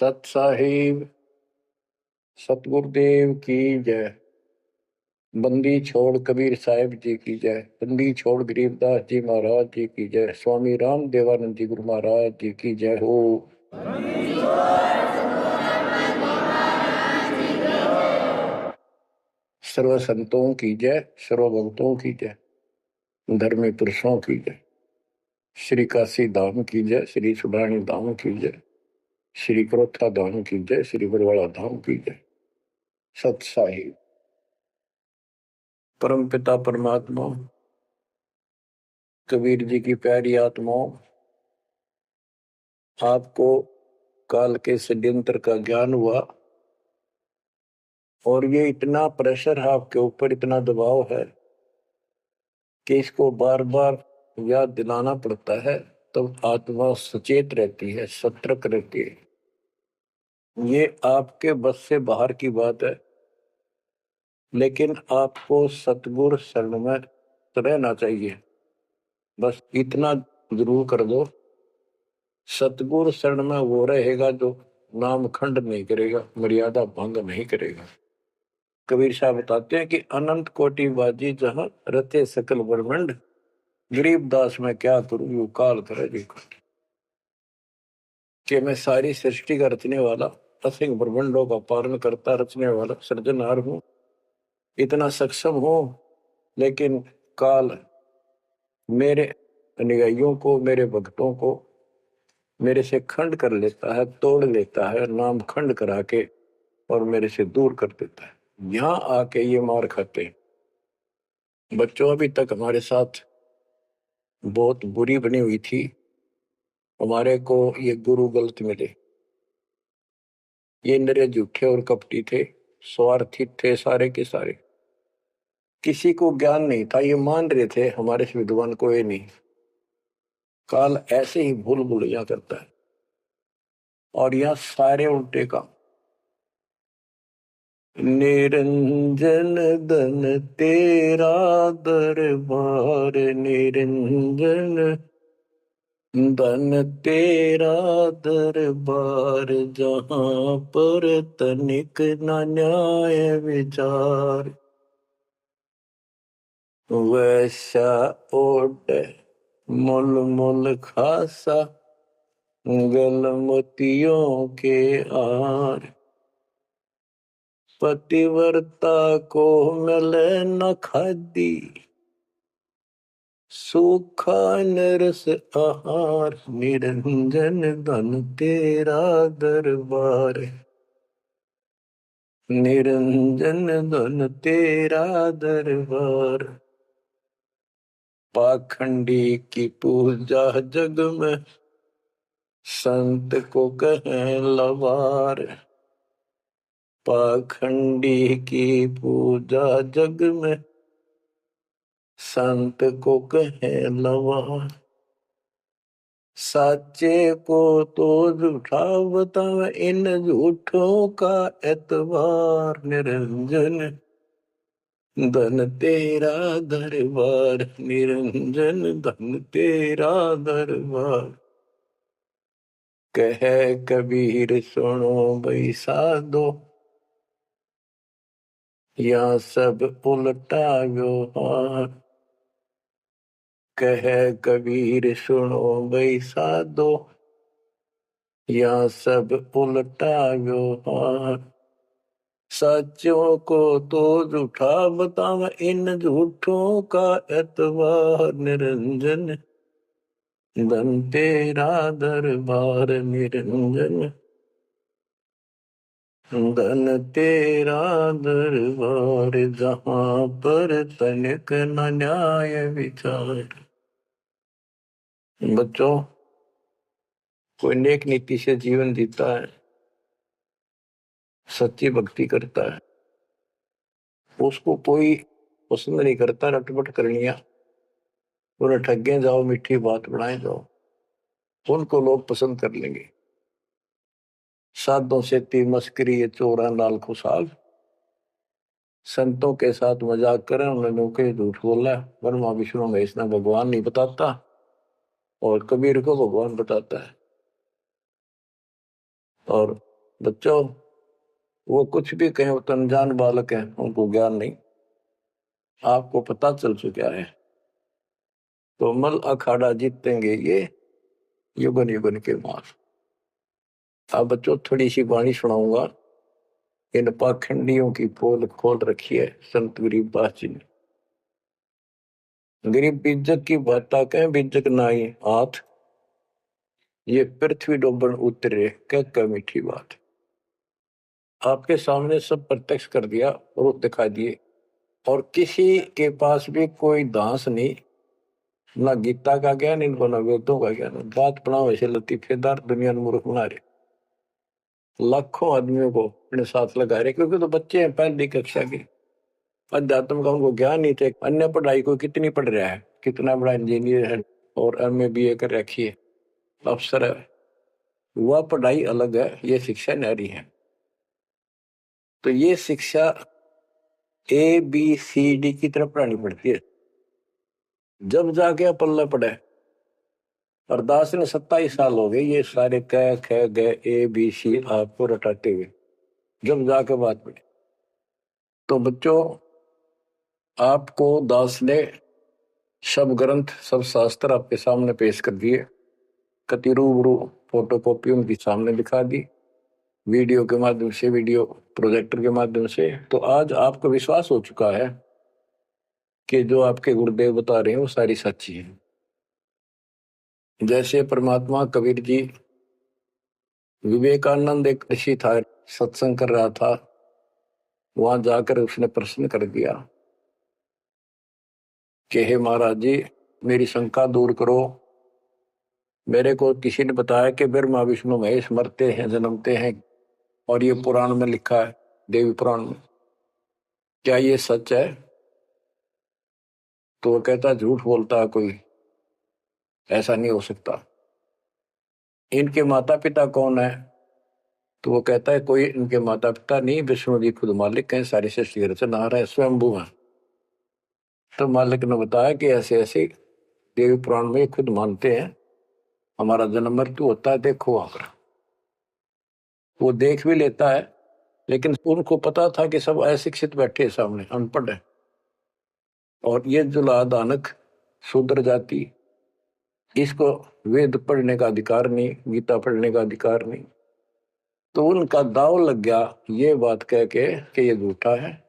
सत साहिब सतगुरुदेव की जय। बंदी छोड़ कबीर साहिब जी की जय। बंदी छोड़ गरीबदास जी महाराज जी की जय। स्वामी राम देवानंद जी गुरु महाराज जी की जय हो। सर्व संतों की जय, सर्व भक्तों की जय, धर्मी पुरुषों की जय। श्री काशी धाम की जय, श्री सुडानी धाम की जय, श्री क्रोथा धाम की जय, श्री बरवाड़ा धाम की जय। सत साहिब परम पिता परमात्मा कबीर जी की प्यारी आत्माओं, आपको काल के षड्यंत्र का ज्ञान हुआ और ये इतना प्रेशर है आपके ऊपर, इतना दबाव है कि इसको बार बार याद दिलाना पड़ता है, तब तो आत्मा सचेत रहती है, सतर्क रहती है। ये आपके बस से बाहर की बात है, लेकिन आपको सतगुरु शरण में रहना चाहिए। बस इतना जरूर कर दो, सतगुरु शरण में वो रहेगा जो नाम खंड नहीं करेगा, मर्यादा भंग नहीं करेगा। कबीर साहब बताते हैं कि अनंत कोटि बाजी जहां रते सकल ब्रह्मंड, गरीबदास में क्या करूं यू काल करे जी। कि मैं सारी सृष्टि का रचने वाला, असंख्य ब्रह्मंडों का पालन करता रचने वाला सृजनहार हूं, इतना सक्षम हूं, लेकिन काल मेरे अनुयायियों को, मेरे भक्तों को मेरे से खंड कर लेता है, तोड़ लेता है, नाम खंड करा के और मेरे से दूर कर देता है। यहां आके ये मार खाते हैं। बच्चों अभी तक हमारे साथ बहुत बुरी बनी हुई थी, हमारे को ये गुरु गलत मिले। ये नरे झूठे और कपटी थे, स्वार्थी थे सारे के सारे। किसी को ज्ञान नहीं था, ये मान रहे थे हमारे से विद्वान कोई नहीं। काल ऐसे ही भूल भुलैया करता है और यह सारे उल्टे काम। निरंजन धन तेरा दरबार, निरंजन धन तेरा दरबार, जहां पर तनिक न न्याय विचार। वैसा ओट मुल मुल खासा, गल मोतियों के आर। पतिव्रता को मिले न खादी, सूखा नरस आहार। निरंजन धन तेरा दरबार, निरंजन धन तेरा दरबार। पाखंडी की पूजा जग में, संत को कहें लवार। पाखंडी की पूजा जग में, संत को कहें लवार। साचे को तो झूठा बतावे, इन झूठों का एतबार। निरंजन धन तेरा दरबार, निरंजन धन तेरा दरबार। कहे कबीर सुनो भाई साधो, या सब उल्टा व्यवहार। कहे कबीर सुनो भाई साधो, या सब उल्टा व्यवहार। सच्चों को तो झूठा बतावे, इन झूठों का एतबार। निरंजन धन तेरा दरबार, निरंजन धन तेरा दरबार, जहां पर तनिक न न्याय विचार। बच्चों, कोई नेक नीति से जीवन जीता है, सच्ची भक्ति करता है, उसको कोई पसंद नहीं करता रटपट करनिया। उन्हें ठगे जाओ, मीठी बात बनाए जाओ, उनको लोग पसंद कर लेंगे। साधों से ती मस्करी ये चोरा नाल खुशाल। संतों के साथ मजाक करें, उन्होंने के झूठ बोला। ब्रह्मा विष्णु महेश ने भगवान नहीं बताता और कबीर को भगवान बताता है। और बच्चों, वो कुछ भी कहें, वो तो अनजान बालक है, उनको ज्ञान नहीं, आपको पता चल चुका है। तो मल अखाड़ा जीतेंगे ये युगन युगन के मार। अब बच्चों थोड़ी सी वाणी सुनाऊंगा, इन पाखंडियों की पोल खोल रखी है संत गरीबदास जी ने। गरीब बीजक की बाता कह बीजक नाई हाथ, ये पृथ्वी डोबन उतरे कह मीठी बात। आपके सामने सब प्रत्यक्ष कर दिया और दिखा दिए, और किसी के पास भी कोई दांस नहीं, ना गीता का ज्ञान इनको, ना वेदों का ज्ञान। बात बनाओ ऐसे लतीफेदार, दुनिया में मूर्ख बना रहे, लाखों आदमियों को अपने साथ लगा रहे, क्योंकि तो बच्चे हैं पहली कक्षा के, अध्यात्म का उनको ज्ञान नहीं थे। अन्य पढ़ाई को कितनी पढ़ रहा है, कितना बड़ा इंजीनियर है और एमए बीए कर रखी है, अफसर है, वह पढ़ाई अलग है, ये शिक्षा न्यारी है। तो ये शिक्षा ABCD की तरफ पढ़ानी पड़ती है, जब जाके पल्ला पड़े। और दास ने 27 साल हो गए ये सारे क ख ग ABC आपको रटाते हुए, जब जाके बात पड़ी। तो बच्चों, आपको दास ने सब ग्रंथ सब शास्त्र आपके सामने पेश कर दिए, कति रूबरू फोटो कॉपी उनकी सामने दिखा दी, वीडियो के माध्यम से, वीडियो प्रोजेक्टर के माध्यम से। तो आज आपको विश्वास हो चुका है कि जो आपके गुरुदेव बता रहे हैं वो सारी सच्ची है। जैसे परमात्मा कबीर जी, विवेकानंद एक ऋषि था, सत्संग कर रहा था, वहां जाकर उसने प्रश्न कर दिया कि हे महाराज जी, मेरी शंका दूर करो। मेरे को किसी ने बताया कि ब्रह्मा विष्णु महेश मरते हैं जन्मते हैं, और ये पुराण में लिखा है, देवी पुराण में, क्या ये सच है? तो वो कहता झूठ बोलता है कोई, ऐसा नहीं हो सकता। इनके माता पिता कौन है? तो वो कहता है कोई इनके माता पिता नहीं, विष्णु जी खुद मालिक हैं, सारी सृष्टि की रचनहार है, स्वयंभू है। तो मालिक ने बताया कि ऐसे ऐसे देवी पुराण में खुद मानते हैं हमारा जन्म मृत्यु होता है, देखो वहां पर। वो देख भी लेता है, लेकिन उनको पता था कि सब अशिक्षित बैठे सामने, अनपढ़ है, और ये जो लादानक शूद्र जाति, इसको वेद पढ़ने का अधिकार नहीं, गीता पढ़ने का अधिकार नहीं। तो उनका दाव लग गया ये बात कह के कि ये झूठा है,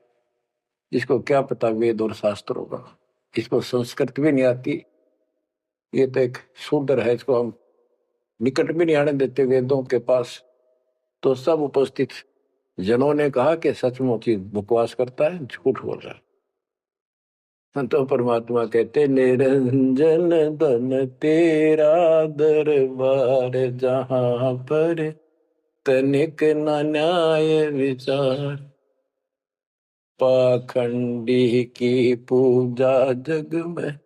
इसको क्या पता वेद और शास्त्र होगा, इसको संस्कृत भी नहीं आती, ये तो एक शूद्र है, इसको हम निकट भी नहीं आने देते वेदों के पास। तो सब उपस्थित जनों ने कहा कि सचमुच ही बकवास करता है, झूठ बोल रहा है। तो परमात्मा कहते निरंजन धन तेरा दरबार, जहां पर तनिक न न्याय विचार, पाखंडी की पूजा जग में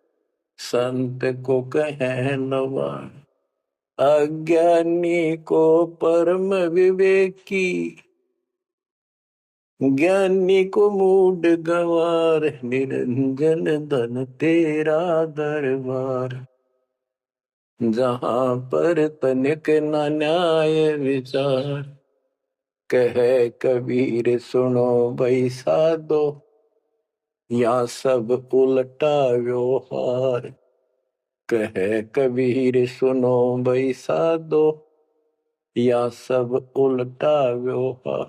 संत को कहे नवार, अज्ञानी को परम विवेकी, ज्ञानी को मूड गवार, निरंजन धन तेरा दरबार, जहां पर तनिक न न्याय विचार, कहे कबीर सुनो भाई साधो, या सब उल्टा व्यवहार, कहे कबीर सुनो भाई साधो, या सब उल्टा व्यवहार,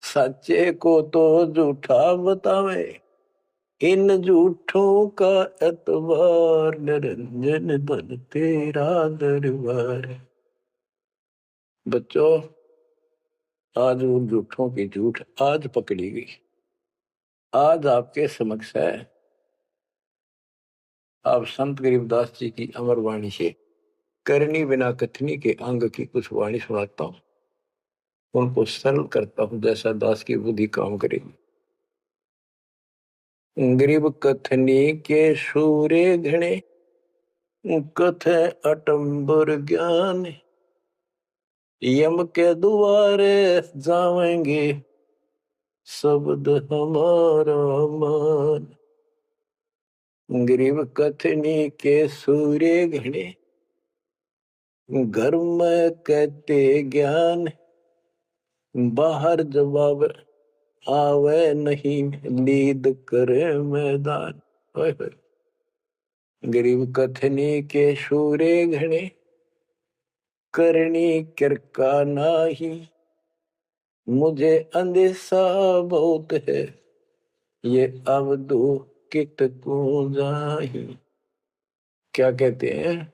सच्चे को तो झूठा बतावे, इन झूठों का एतबार, निरंजन धन तेरा दरबार। बच्चों, आज उन झूठों की झूठ आज पकड़ी गई, आज आपके समक्ष है। आप संत गरीबदास जी की अमर वाणी से करनी बिना कथनी के अंग की कुछ वाणी सुनाता हूं, उनको सरल करता हूं जैसा दास की बुद्धि काम करेगी। गरीब कथनी के सूर्य घने, कथ अटंबर ज्ञान, यम के द्वारे जावेंगे शब्द हमारा मान। गरीब कथनी के सूर्य घने, घर में कहते ज्ञान, बाहर जवाब आवे नहीं, लीद करे मैदान। ओए होए। गरीब कथनी के शूरे घने, करनी किरका नाही। मुझे अंदेशा बहुत है, ये अवधू कित को जाही। क्या कहते हैं?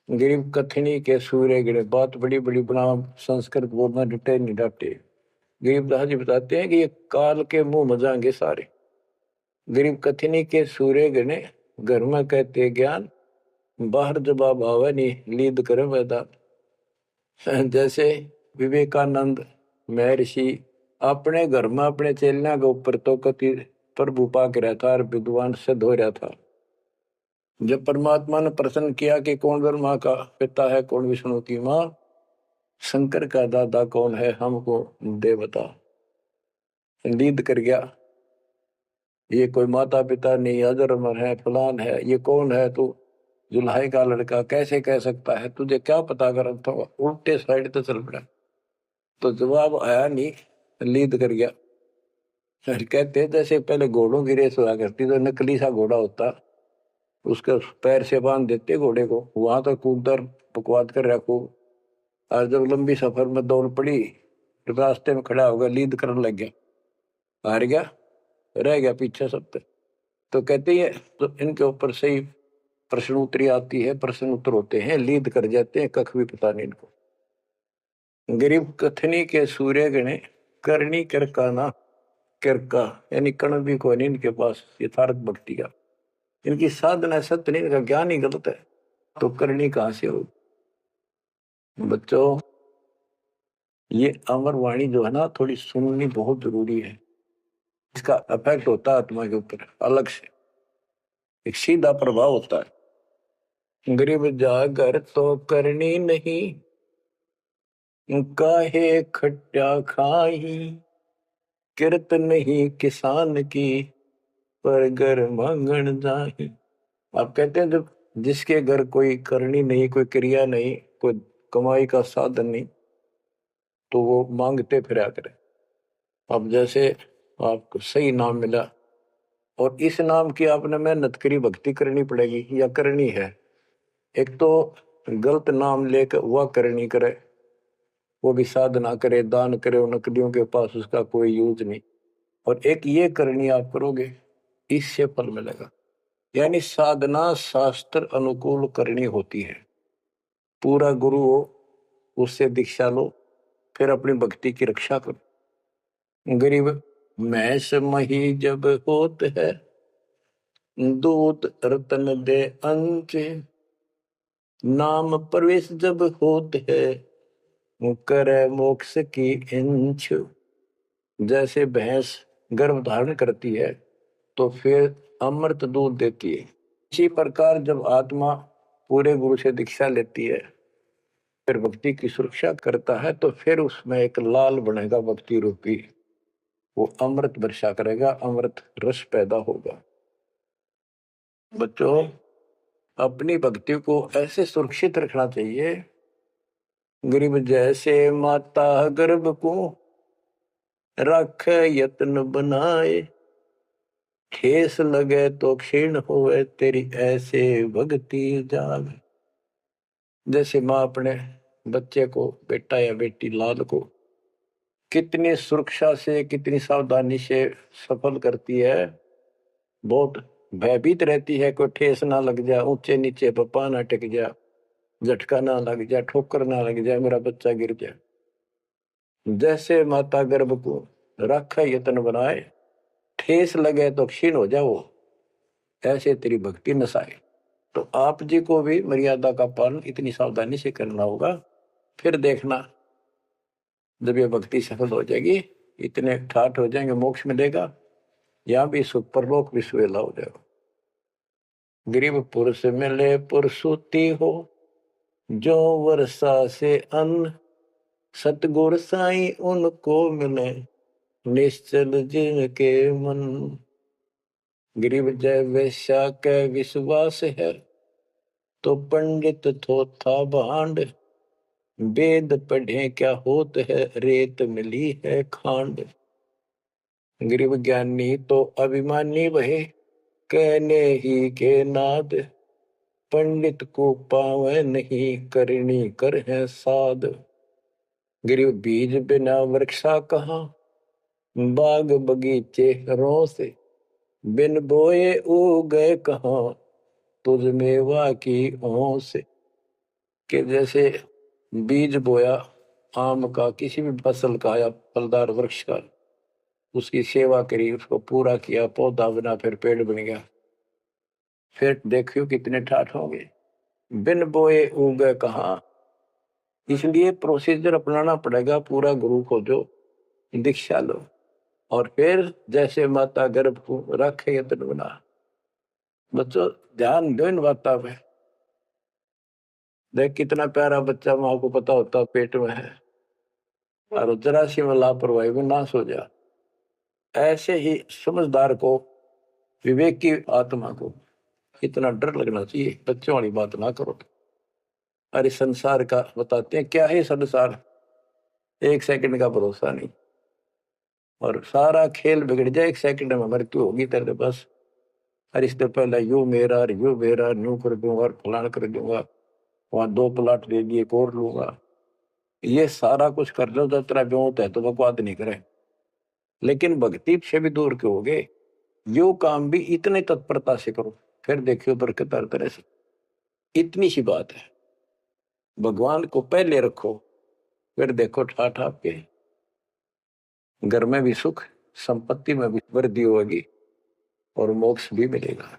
गरीब कथनी के सूर्य गिरे। बात बड़ी बड़ी बना, संस्कृत बोलना डटे नहीं डटे। गरीबदास जी बताते हैं कि ये काल के मुंह मजाएंगे सारे। गरीब कथनी के सूर्य गिने, घर में कहते ज्ञान, बाहर जवाब आवे नहीं, लीद करे मैदान। जैसे विवेकानंद महर्षि अपने घर में अपने चेलियां के ऊपर तो कति प्रभु पाक रहा था और विद्वान सिद्ध हो रहा था। जब परमात्मा ने प्रश्न किया कि कौन ब्रह्मा का पिता है, कौन विष्णु की माँ, शंकर का दादा कौन है, हमको दे बता। लीद कर गया, ये कोई माता पिता नहीं, अजर अमर है, फलान है, ये कौन है तू, जुल्हाई का लड़का कैसे कह सकता है, तुझे क्या पता कर था। उल्टे साइड तो चल पड़ा, तो जवाब आया नहीं, लीद कर गया। फिर कहते जैसे पहले घोड़ों की रेस हुआ करती, तो नकली सा घोड़ा होता, उसके पैर से बांध देते घोड़े को, वहां तक कूदर बकवाद कर रखो, और जब लंबी सफर में दौड़ पड़ी, रास्ते में खड़ा होगा, लीद करने लग गया, हार गया, रह गया पीछे सबसे। तो कहते हैं तो इनके ऊपर सही प्रश्न उत्तरी आती है, प्रश्न उत्तर होते हैं, लीद कर जाते हैं, कख भी पता नहीं इनको। गरीब कथनी के सूर्य गणे, करनी किरकाना। किरका यानी कण भी कोई नहीं इनके पास यथार्थ भक्ति का, इनकी साधना सत्य नहीं, इनका ज्ञान ही गलत है, तो करनी कहां से हो। बच्चों, ये अमर वाणी जो है ना, थोड़ी सुननी बहुत जरूरी है। इसका इफेक्ट होता है आत्मा के ऊपर अलग से, एक सीधा प्रभाव होता है। गरीब जागर तो करनी नहीं, काहे खट्टा खाई। किरत नहीं किसान की, पर घर मांगन जाही। आप कहते हैं जब जिसके घर कोई करनी नहीं, कोई क्रिया नहीं, कोई कमाई का साधन नहीं, तो वो मांगते फिरा करे। अब जैसे आपको सही नाम मिला, और इस नाम की आपने मेहनत करी, भक्ति करनी पड़ेगी या करनी है। एक तो गलत नाम लेकर वह करनी करे, वो भी साधना करे, दान करे, उन नकलियों के पास उसका कोई यूज नहीं। और एक ये करनी आप करोगे, इससे फल मिलेगा। यानी साधना शास्त्र अनुकूल करनी होती है। पूरा गुरु हो, उससे दीक्षा लो, फिर अपनी भक्ति की रक्षा करो। गरीब मैस मही जब होत है, दूत रतन दे अंच। नाम प्रवेश जब होत है, करे मोक्ष की इंच। जैसे भैंस गर्भ धारण करती है तो फिर अमृत दूध देती है, इसी प्रकार जब आत्मा पूरे गुरु से दीक्षा लेती है, फिर भक्ति की सुरक्षा करता है, तो फिर उसमें एक लाल बनेगा भक्ति रूपी, वो अमृत वर्षा करेगा, अमृत रस पैदा होगा। बच्चों, अपनी भक्ति को ऐसे सुरक्षित रखना चाहिए। गरीब जैसे माता गर्भ को रख यत्न बनाए, ठेस लगे तो क्षीण होवे, तेरी ऐसे भक्ति जाग। जैसे माँ अपने बच्चे को, बेटा या बेटी लाल को कितनी सुरक्षा से, कितनी सावधानी से सफल करती है, बहुत भयभीत रहती है, कोई ठेस ना लग जाए, ऊंचे नीचे पप्पा ना टिक जाए, झटका ना लग जाए, ठोकर ना लग जाए, मेरा बच्चा गिर जाए। जैसे माता गर्भ को रखा यत्न बनाए, ठेस लगे तो क्षीण हो जाओ, ऐसे तेरी भक्ति नसाए। तो आप जी को भी मर्यादा का पालन इतनी सावधानी से करना होगा। फिर देखना, जब ये भक्ति सफल हो जाएगी, इतने ठाठ हो जाएंगे, मोक्ष मिलेगा, यहाँ भी सुख, परलोक भी सुहेला हो जाएगा। गरीब पुरुष मिले पुरसुती हो, जो वर्षा से अन्न। सतगुर साई उनको मिले, निश्चल जिनके मन। गरीब जय वेश्या के विश्वास है, तो पंडित थोथा भांड। वेद पढ़े क्या होत है, रेत मिली है खांड। गरीब ज्ञानी तो अभिमानी वहे, कहने ही के नाद। पंडित को पावे नहीं, करनी कर है साध। गरीब बीज बिना वृक्षा कहाँ, बाग बगीचे रो से। बिन बोए उगे कहाँ, तुझ मेवा की ओं से। कि जैसे बीज बोया आम का, किसी भी फसल का या फलदार वृक्ष का, उसकी सेवा करी, उसको पूरा किया, पौधा बना, फिर पेड़ बन गया, फिर देखियो कितने ठाठ होंगे। बिन बोए उगे कहाँ, इसलिए प्रोसीजर अपनाना पड़ेगा पूरा। गुरु खोजो, दीक्षा लो, और फिर जैसे माता गर्भ को रखे यत्न बना। बच्चों ध्यान दो इन बातों पे। देख कितना प्यारा बच्चा, माँ को पता होता पेट में है, और जरा सी में लापरवाही में नाश हो जा। ऐसे ही समझदार को, विवेक की आत्मा को इतना डर लगना चाहिए, बच्चों वाली बात ना करो। अरे संसार का बताते हैं क्या है संसार, एक सेकंड का भरोसा नहीं, और सारा खेल बिगड़ जाए, एक सेकंड में मृत्यु होगी तेरे बस। अरे इससे पहले यू मेरा, यू मेरा, न्यू कर दूंगा और फलान कर दूंगा, वहां 2 प्लाट दे दिए, और लूंगा। ये सारा कुछ कर लो तो तेरा ब्योत है तो बकवाद नहीं करे, लेकिन भक्ति से भी दूर क्यों हो गए। यो काम भी इतने तत्परता से करो, फिर देखियो बरकत हर तरह से। इतनी सी बात है, भगवान को पहले रखो, फिर देखो ठाठ आपके घर में भी सुख, संपत्ति में भी वृद्धि होगी, और मोक्ष भी मिलेगा।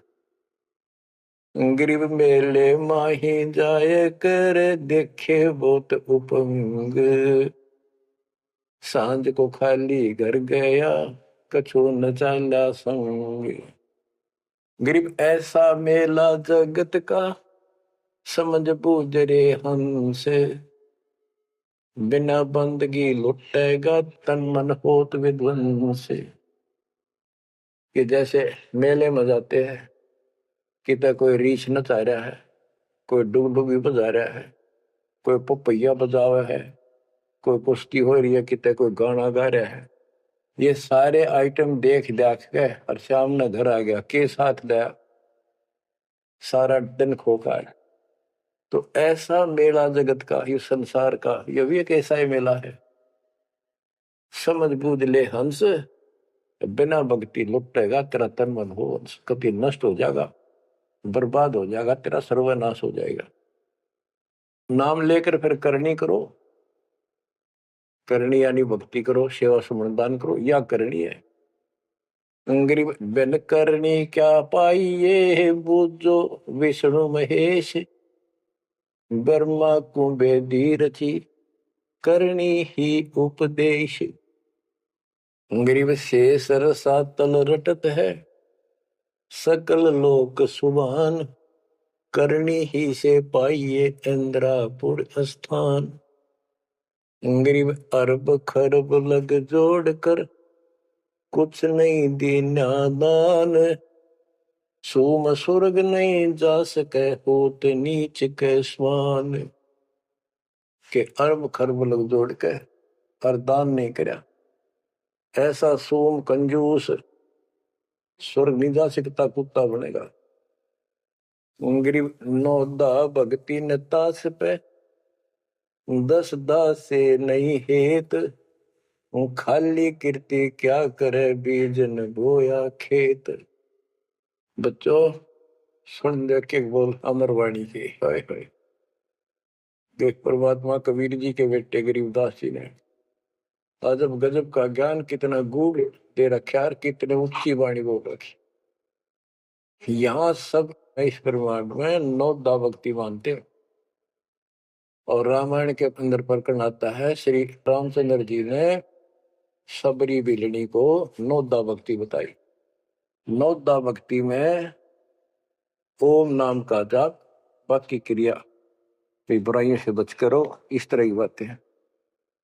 गरीब मेले माही जाए कर, देखे बहुत उपंग। सांझ को खाली घर गया, कछु न चाला संग। गरीब ऐसा मेला जगत का, समझ बूझ रे हंस। बिना बंदगी लुटेगा, तन मन होत विध्वंस। कि जैसे मेले में जाते हैं, कितना कोई रीछ नचा रहा है, कोई डुगडुगी बजा रहा है, कोई पपैया बजा रहा है, कोई कुश्ती हो रही है, कितने कोई गाना गा रहा है। ये सारे आइटम देख देख के और शाम ने घर आ गया, के साथ गया, सारा दिन खोखा है। तो ऐसा मेला जगत का, ये संसार का, ये भी एक ऐसा ही मेला है। समझ बूझ ले हंस, बिना भक्ति लुटेगा तेरा तन मन हो, कभी नष्ट हो जाएगा, बर्बाद हो जाएगा, तेरा सर्वनाश हो जाएगा। नाम लेकर फिर करनी करो, करनी यानी भक्ति करो, सेवा समर्पण करो, या करनी है। गरीब बिन करनी क्या पाइये, बूझो विष्णु महेश। ब्रह्मा कुंभे रची, करनी ही उपदेश। गरीब शेष रसा तल रटत है, सकल लोक सुभान। करनी ही से पाइये इंद्रापुर स्थान। गरीब अरब खरब लग जोड़ कर, कुछ नहीं दीना दान। सोम स्वर्ग नहीं जा सके, होत नीच के स्वान। के अरब खरब लग जोड़ के और दान नहीं करया, ऐसा सोम कंजूस स्वर्ग नहीं जा सकता, कुत्ता बनेगा। गरीब नौदा भक्ति न तास पे, 10 दास से नहीं हेत। खाली कीर्ति क्या करे, बीज न बोया खेत। बच्चों सुन दे के बोल अमरवाणी के, हाय हाय। देख परमात्मा कबीर जी के बेटे गरीबदास जी ने अजब गजब का ज्ञान, कितना गूढ़ दे रखा है, कितने ऊंची वाणी बोल रखी। यहाँ सब इस ब्रह्मांड में 9 दा भक्ति मानते हैं। और रामायण के अंदर प्रकरण आता है, श्री रामचंद्र जी ने सबरी बिलनी को 9 दा भक्ति बताई। 9 दा भक्ति में ओम नाम का जाप, बाकी क्रिया, बुराइयों से बच करो, इस तरह की बातें हैं।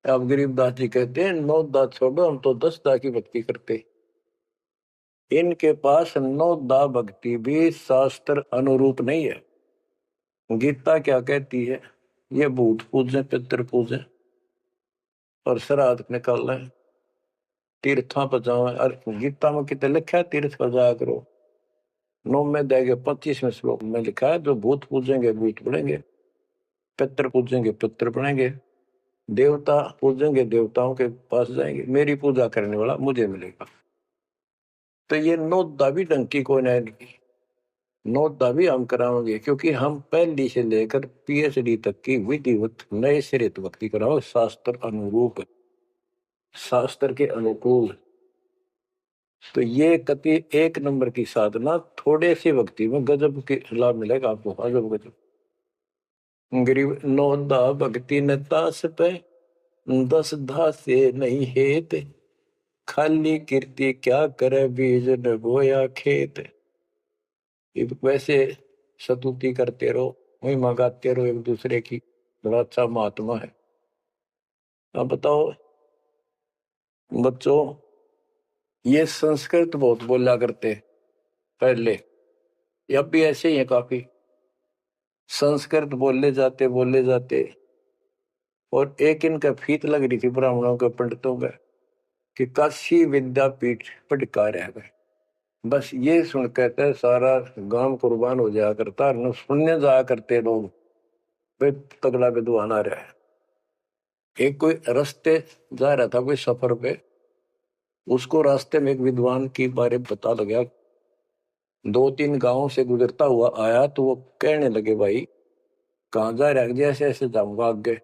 अब गरीबदास जी कहते हैं 9 दा छोड़ो, हम तो 10 दा की भक्ति करते। इनके पास 9 दा भक्ति भी शास्त्र अनुरूप नहीं है। गीता क्या कहती है, ये भूत पूजे पितर पूजे और श्राद्ध निकाल तीर्थों पर जाओ। और गीता में कितने लिखा है तीर्थ पर जाया करो। 9 में देंगे 25वें श्लोक में लिखा है जो भूत पूजेंगे भूत बनेंगे, पितर पूजेंगे पितर बनेंगे, देवता पूजेंगे देवताओं के पास जाएंगे, मेरी पूजा करने वाला मुझे मिलेगा। तो ये नौदा भी ढंग की कोई नहीं, नौदा भी हम कराओगे क्योंकि हम पहली से लेकर पीएचडी तक की विधिवत नए सिरे भक्ति कराओ, शास्त्र अनुरूप, शास्त्र के अनुकूल। तो ये कति एक नंबर की साधना, थोड़े सी भक्ति में गजब के लाभ मिलेगा आपको, अजब गजब। गरीब नौदा भक्ति न तास पे 10 धासे नहीं हेत, खाली कीर्ति क्या करे बीज न बोया खेत। वैसे स्तुति करते रहो, वही मंगाते रहो एक दूसरे की, बड़ा अच्छा महात्मा है। अब बताओ बच्चों, ये संस्कृत बहुत बोला करते पहले, अब भी ऐसे ही है, काफी संस्कृत बोले जाते। और एक इनका फीत लग रही थी ब्राह्मणों के पंडितों का कि काशी विद्यापीठ पटकार है। बस ये सुन कहते सारा गांव कुर्बान हो जाया करता, न सुनने जाया करते लोग, भाई तगड़ा विद्वान आ रहा है। एक कोई रास्ते जा रहा था कोई सफर पे, उसको रास्ते में एक विद्वान की बारे में पता लगा, 2-3 गांवों से गुजरता हुआ आया, तो वो कहने लगे भाई कहाँ जा रहा है, जैसे ऐसे जाऊंगा आगे।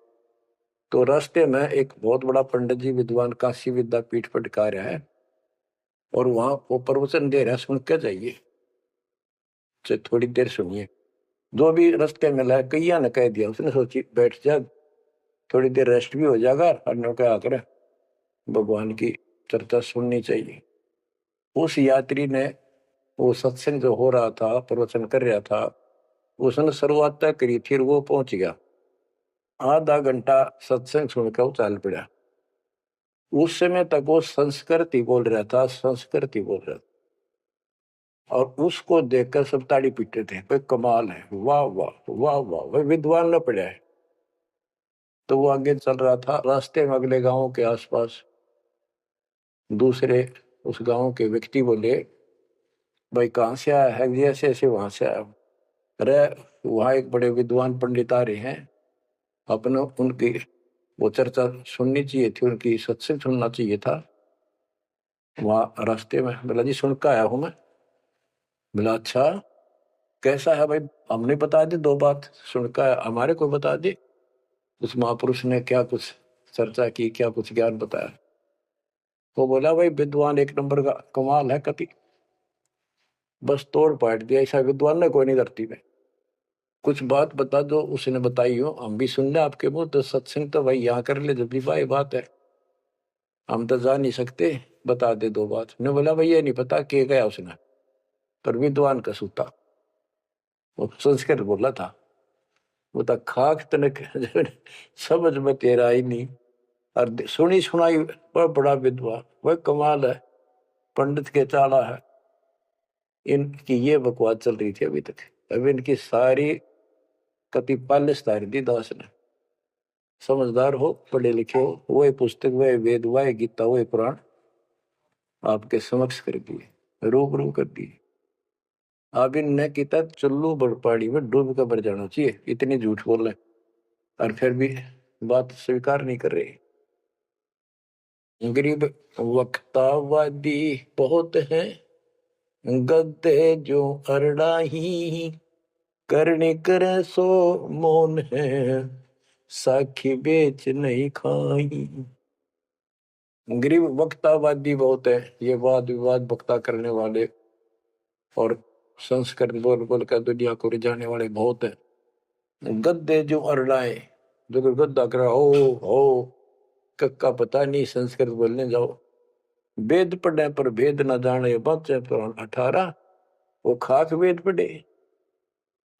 तो रास्ते में एक बहुत बड़ा पंडित जी विद्वान काशी विद्यापीठ पटका रहा है और वहां वो प्रवचन दे रहा है, सुन के जाइए, थोड़ी देर सुनिए। जो भी रास्ते में लाया कैया ने कह दिया, उसने सोची बैठ जा, थोड़ी देर रेस्ट भी हो जाएगा और क्या कर भगवान की चर्चा सुननी चाहिए। उस यात्री ने वो सत्संग जो हो रहा था, प्रवचन कर रहा था, उसने शुरुआत तय करी थी, वो पहुंच गया। आधा घंटा सत्संग सुनकर वो चल पड़ा। उस समय तक वो संस्कृत ही बोल रहा था, संस्कृत ही बोल रहा था, और उसको देखकर सब ताड़ी पीटते थे, भाई कमाल है, वाह वाह वाह वाह, भाई विद्वान न पड़ा है। तो वो आगे चल रहा था, रास्ते में अगले गांव के आसपास दूसरे उस गांव के व्यक्ति बोले भाई कहाँ से आया है, ऐसे ऐसे वहां से आया। अरे वहां एक बड़े विद्वान पंडित आ रहे हैं, अपने उनकी वो चर्चा सुननी चाहिए थी, उनकी सत्संग सुनना चाहिए था। वहां रास्ते में बोला जी सुन के आया हूं मैं। बोला अच्छा कैसा है भाई, हमने बता दी 2 बात, सुन के हमारे को बता दी। उस महापुरुष ने क्या कुछ चर्चा की, क्या कुछ ज्ञान बताया। वो बोला भाई विद्वान एक नंबर का, कमाल है कति, बस तोड़ पाट दिया, ऐसा विद्वान ने कोई नहीं धरती में। कुछ बात बता दो, उसने बताई हो, हम भी सुन ले आपके मुंह, तो सत्संग तो भाई यहाँ कर ले, जब भी भाई बात है, हम तो जा नहीं सकते, बता दे 2 बात। ने बोला भाई ये नहीं पता के गया उसने, पर विद्वान का सूता, वो संस्कृत बोला था। वो तो खाक तनक समझ में तेरा ही नहीं, और सुनी सुनाई वह बड़ा विद्वान, वह कमाल है, पंडित के चाला है। इनकी ये बकवास चल रही थी अभी तक। अब इनकी सारी कति पालिश तारी दी दास ने। समझदार हो, पढ़े लिखे हो, वही पुस्तक, वही वेद, वही गीता, वही पुराण आपके समक्ष कर दिए, रूबरू कर दिए। अब इनने किता चुल्लू बड़पाड़ी में डूब कर मर जाना चाहिए, इतनी झूठ बोल रहे, और फिर भी बात स्वीकार नहीं कर रही। गरीब वक्तावादी बहुत है, गद्दे जो अरड़ाही, करने करे सो मौन है, साखी बेच नहीं खाई। गरीब वक्तावादी बहुत है, ये वाद विवाद वक्ता करने वाले और संस्कृत बोल बोल कर दुनिया को रिझाने वाले बहुत है। गद्दे जो अरड़ाए, जो गद्दा कर हो कक्का पता नहीं, संस्कृत बोलने जाओ, वेद पढ़े पर भेद न जाने, बच्चे तो 18, वो खाक वेद पढ़े,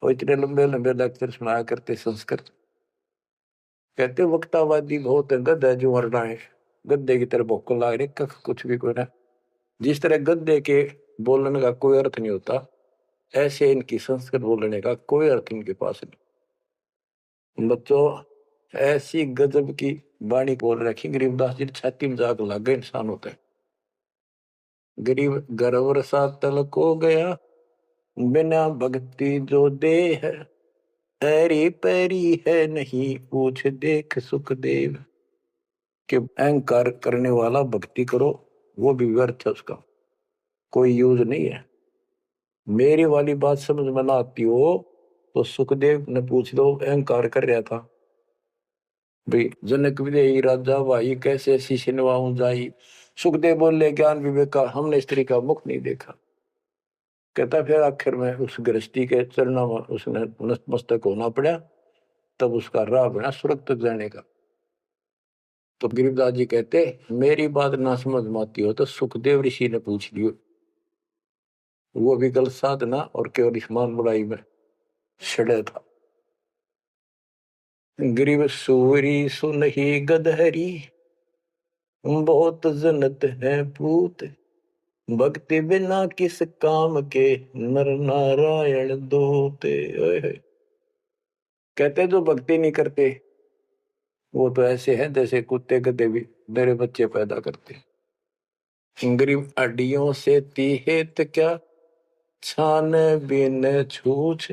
वो इतने लंबे लंबे लेक्चर सुनाया करते संस्कृत। कहते वक्तावादी बहुत है, गद्दे जो अरड़ाए, गद्दे की तरह भोक लाग रही, कख कुछ भी कोई ना। जिस तरह गद्दे के बोलने का कोई अर्थ नहीं होता, ऐसे इनकी संस्कृत बोलने का कोई अर्थ इनके पास नहीं। बच्चों ऐसी गजब की वाणी बोल रखी गरीबदास जी ने, छाती में जाग लग गए इंसान होते। गरीब गर्वर सा तल को गया, बिना भक्ति जो दे है, ऐरी पैरी है नहीं पूछ देख सुखदेव। कि अहंकार करने वाला भक्ति करो वो भी व्यर्थ है, उसका कोई यूज नहीं है। मेरी वाली बात समझ में ना आती हो तो सुखदेव ने पूछ लो, अहंकार कर रहा था भाई, जनक विदेही राजा भाई कैसे ऐसी सिनवाऊं जाई। सुखदेव बोले ज्ञान विवेक का हमने स्त्री का मुख नहीं देखा। कहता फिर आखिर में उस गृहस्थी के चरणों में उसने नतमस्तक होना पड़ा, तब उसका राह बना स्वर्ग तक जाने का। तो गिरिदास जी कहते मेरी बात ना समझ में आती हो तो सुखदेव ऋषि ने पूछ लियो, वो भी गलत साधना और केवल ईमान बुराई में सड़े था। गिरिव सूरी सुनही गदहरी, बहुत जन्नत है पूत, भक्ति बिना किस काम के, नर नारायण दोते। कहते जो भक्ति नहीं करते वो तो ऐसे है जैसे कुत्ते गधे भी मेरे बच्चे पैदा करते। गरीब अड्डियों से तीहेत क्या, छान बिन छूछ,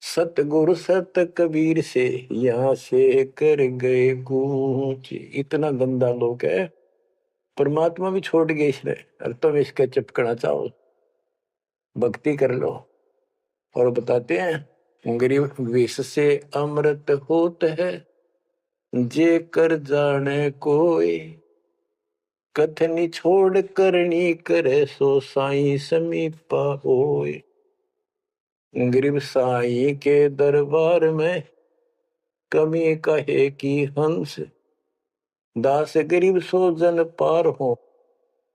सतगुरु सत कबीर से यहाँ से कर गए कूच। इतना गंदा लोग है, परमात्मा भी छोड़ गए इसने, और तुम इसके चिपकना चाहो, भक्ति कर लो। और बताते हैं गरीब विष से अमृत होत है, जे कर जाने कोई, कथनी छोड़ करनी करे, सो साई समीपा होए। गरीब साई के दरबार में कमी कहे की हंस, दास गरीब सो जन पार हो,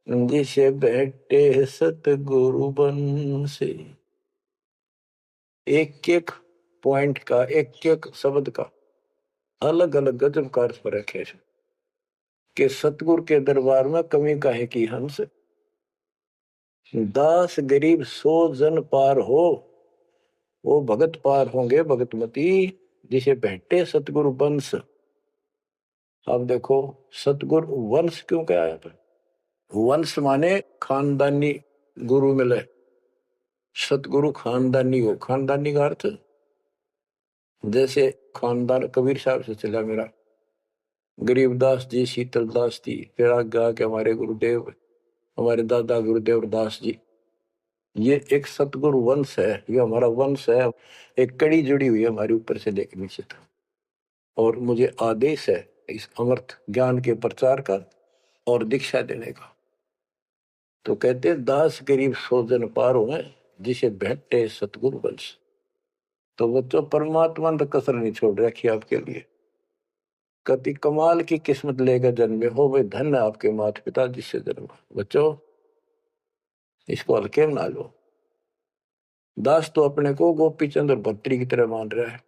जिसे बैठे सतगुरु बन से। एक एक पॉइंट का, एक एक शब्द का अलग अलग गजब का अर्थ रखे कि सतगुरु के दरबार में कमी काहे की हंस, दास गरीब सो जन पार हो, वो भगत पार होंगे भगतमती, जिसे बैठे सतगुरु वंश। अब देखो सतगुरु वंश क्यों कहा है? वंश माने खानदानी गुरु मिले, सतगुरु खानदानी हो। खानदानी का अर्थ जैसे खानदान कबीर साहब से चला मेरा, गरीबदास जी, शीतलदास जी, फिर आगे आके हमारे गुरुदेव, हमारे दादा गुरुदेव दास जी। ये एक सतगुरु वंश है, ये हमारा वंश है। एक कड़ी जुड़ी हुई है हमारे ऊपर से लेकर नीचे तक। और मुझे आदेश है इस अमृत ज्ञान के प्रचार का और दीक्षा देने का। तो कहते दास गरीब सो जन पार हो, जिसे बैठे सतगुरु वंश। तो बच्चों परमात्मा ने कसर नहीं छोड़ रखी आपके लिए। कति कमाल की किस्मत लेकर जन्मे हो, वे धन्य आपके माता पिता जिससे जन्म। बच्चों इसको हल्के में ना लो। दास तो अपने को गोपी चंद और भट्टी की तरह मान रहा है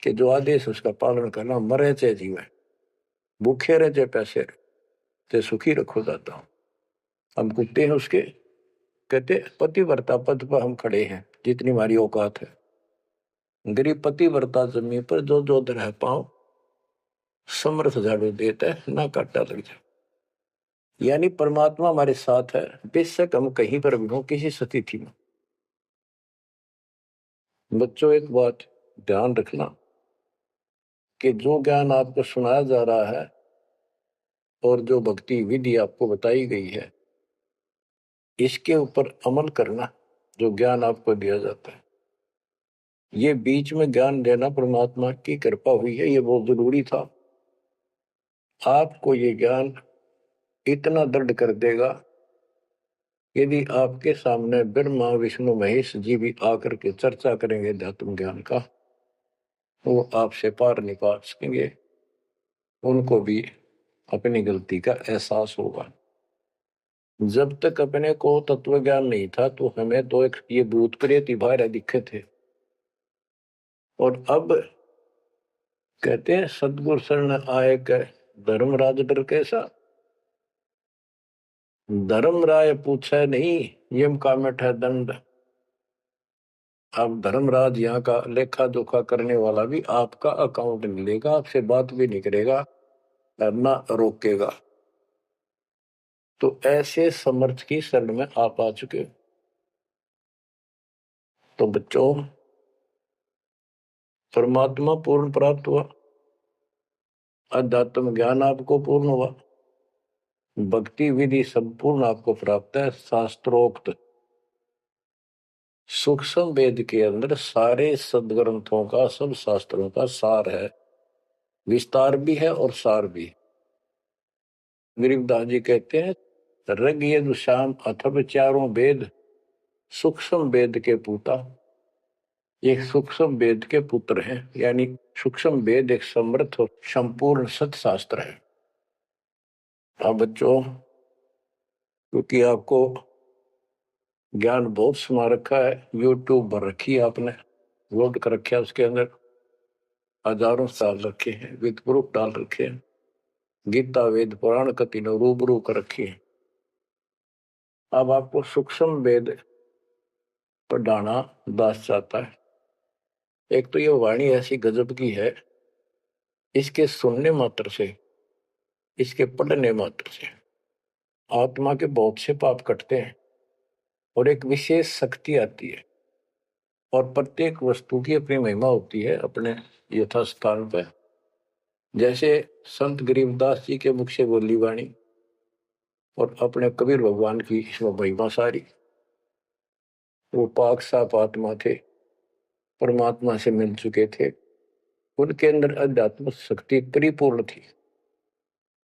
कि जो आदेश उसका पालन करना, मरे चाहे जीवे, भूखे रहे चाहे पैसे रहे, चाहे सुखी रखो दाता हूं। हम कुत्ते हैं उसके। कहते पतिव्रता पद पर हम खड़े हैं जितनी हमारी औकात है। गरीब पतिव्रता जमीन पर जो जो रह पाओ, समर्थ झाड़ू देता है ना काटा लग जाए। यानी परमात्मा हमारे साथ है, बेशक हम कहीं पर भी हो, किसी स्थिति में। बच्चों एक बात ध्यान रखना कि जो ज्ञान आपको सुनाया जा रहा है और जो भक्ति विधि आपको बताई गई है, इसके ऊपर अमल करना। जो ज्ञान आपको दिया जाता है, ये बीच में ज्ञान देना परमात्मा की कृपा हुई है, ये बहुत जरूरी था। आपको ये ज्ञान इतना दृढ़ कर देगा, यदि आपके सामने ब्रह्मा विष्णु महेश जी भी आकर के चर्चा करेंगे अध्यात्म ज्ञान का, वो आपसे पार नहीं पा सकेंगे। उनको भी अपनी गलती का एहसास होगा। जब तक अपने को तत्व ज्ञान नहीं था तो हमें तो एक ये भूत प्रेत ही बाहर दिखे थे। और अब कहते हैं सदगुरु शरण आए के धर्मराज डर कैसा। धर्म राय पूछे नहीं, यम का मिठा दंड। अब धर्मराज यहाँ का लेखा जोखा करने वाला भी आपका अकाउंट नहीं लेगा, आपसे बात भी नहीं करेगा, ना रोकेगा। तो ऐसे समर्थ की शरण में आप आ चुके हो। तो बच्चों, परमात्मा पूर्ण प्राप्त हुआ, अध्यात्म ज्ञान आपको पूर्ण हुआ, भक्ति विधि संपूर्ण आपको प्राप्त है। शास्त्रोक्त सूक्ष्म वेद के अंदर सारे सदग्रंथों का, सब शास्त्रों का सार है, विस्तार भी है और सार भी। गरीबदास जी कहते हैं, ऋग यजुः साम अथर्व चारों वेद सूक्ष्म वेद के पूता। एक सूक्ष्म वेद के पुत्र हैं, यानी सूक्ष्म वेद एक समृद्ध और संपूर्ण सत्शास्त्र है। अब बच्चों, क्योंकि आपको ज्ञान बहुत सुना रखा है, यूट्यूब पर रखी है आपने, लोड कर रखा है, उसके अंदर हजारों साल रखे हैं, विद प्रूफ डाल रखे हैं, गीता वेद पुराण का तीनों रूबरू कर रखी है। अब आपको सूक्ष्म वेद पढ़ाना दास चाहता है। एक तो ये वाणी ऐसी गजब की है, इसके सुनने मात्र से, इसके पढ़ने मात्र से आत्मा के बहुत से पाप कटते हैं और एक विशेष शक्ति आती है। और प्रत्येक वस्तु की अपनी महिमा होती है अपने यथास्थान पर। जैसे संत गरीबदास जी के मुख से बोली वाणी और अपने कबीर भगवान की इसमें महिमा सारी। वो पाक साफ आत्मा थे, परमात्मा से मिल चुके थे, उनके अंदर अध्यात्म शक्ति परिपूर्ण थी।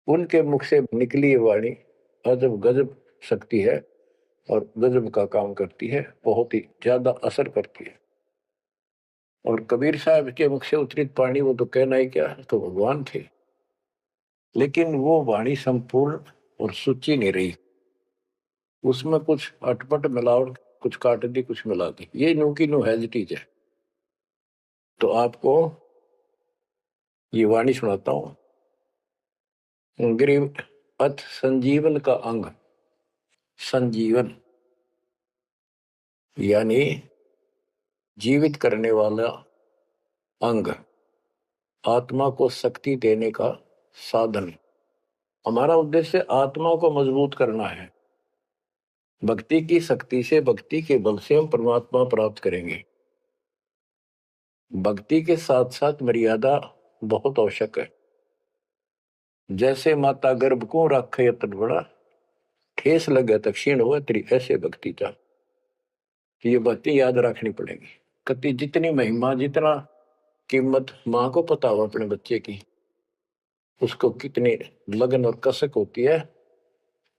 उनके मुख से निकली ये वाणी अजब गजब शक्ति है और गजब का काम करती है, बहुत ही ज्यादा असर करती है। और कबीर साहब के मुख से उतरित वाणी, वो तो कहना ही क्या, तो भगवान थे। लेकिन वो वाणी संपूर्ण और सुची नहीं रही, उसमें कुछ अटपट मिलावट, कुछ काट दी, कुछ मिला दी, ये नो की नो हैजिटीज है। तो आपको ये वाणी सुनाता हूं। गरीब अथ संजीवन का अंग, संजीवन यानी जीवित करने वाला अंग, आत्मा को शक्ति देने का साधन। हमारा उद्देश्य आत्मा को मजबूत करना है। भक्ति की शक्ति से, भक्ति के बल से हम परमात्मा प्राप्त करेंगे। भक्ति के साथ साथ मर्यादा बहुत आवश्यक है। जैसे माता गर्भ को राखे यतन बड़ा, ठेस लगे तो क्षीण हो तेरी, ऐसे भक्ति चाह। ये बातें याद रखनी पड़ेगी। कति जितनी महिमा, जितना कीमत माँ को पता हो अपने बच्चे की, उसको कितनी लगन और कसक होती है।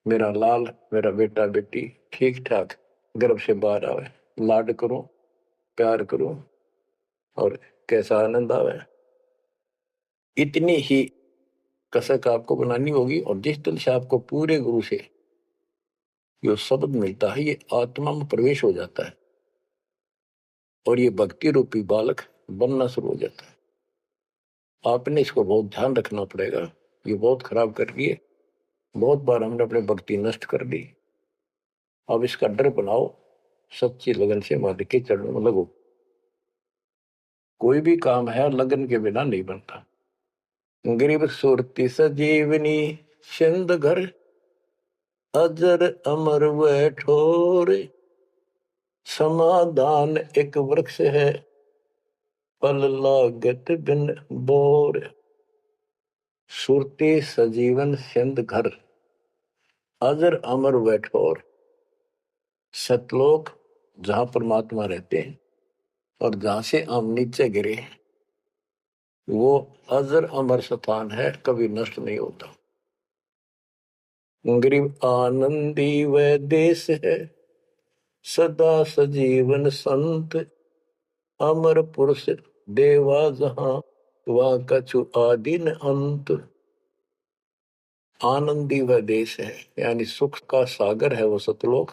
मेरा लाल, मेरा बेटा बेटी ठीक ठाक गर्भ से बाहर आवे, लाड करूं, प्यार करूं और कैसा आनंद आवे। इतनी ही कसक आपको बनानी होगी। और जिस दिल से आपको पूरे गुरु से जो शब्द मिलता है, ये आत्मा में प्रवेश हो जाता है और ये भक्ति रूपी बालक बनना शुरू हो जाता है। आपने इसको बहुत ध्यान रखना पड़ेगा। ये बहुत खराब कर रही है, बहुत बार हमने अपनी भक्ति नष्ट कर दी। अब इसका डर बनाओ, सच्ची लगन से मालिक के चरणों में लगो। कोई भी काम है लगन के बिना नहीं बनता। गरीब सुरती सजीवनी सिंध घर, अजर अमर व ठोर, समाधान एक वृक्ष है, फल लागत बिन बोर। सुरती सजीवन सिंध घर, अजर अमर व ठोर। सतलोक जहां परमात्मा रहते हैं और जहां से हम नीचे गिरे, वो अजर अमर स्थान है, कभी नष्ट नहीं होता। गरीब आनंदी वह देश है, सदा सजीवन संत, अमर पुरुष देवा जहां, वहां कछु आदि न अंत। आनंदी वह देश है, यानी सुख का सागर है वो सतलोक।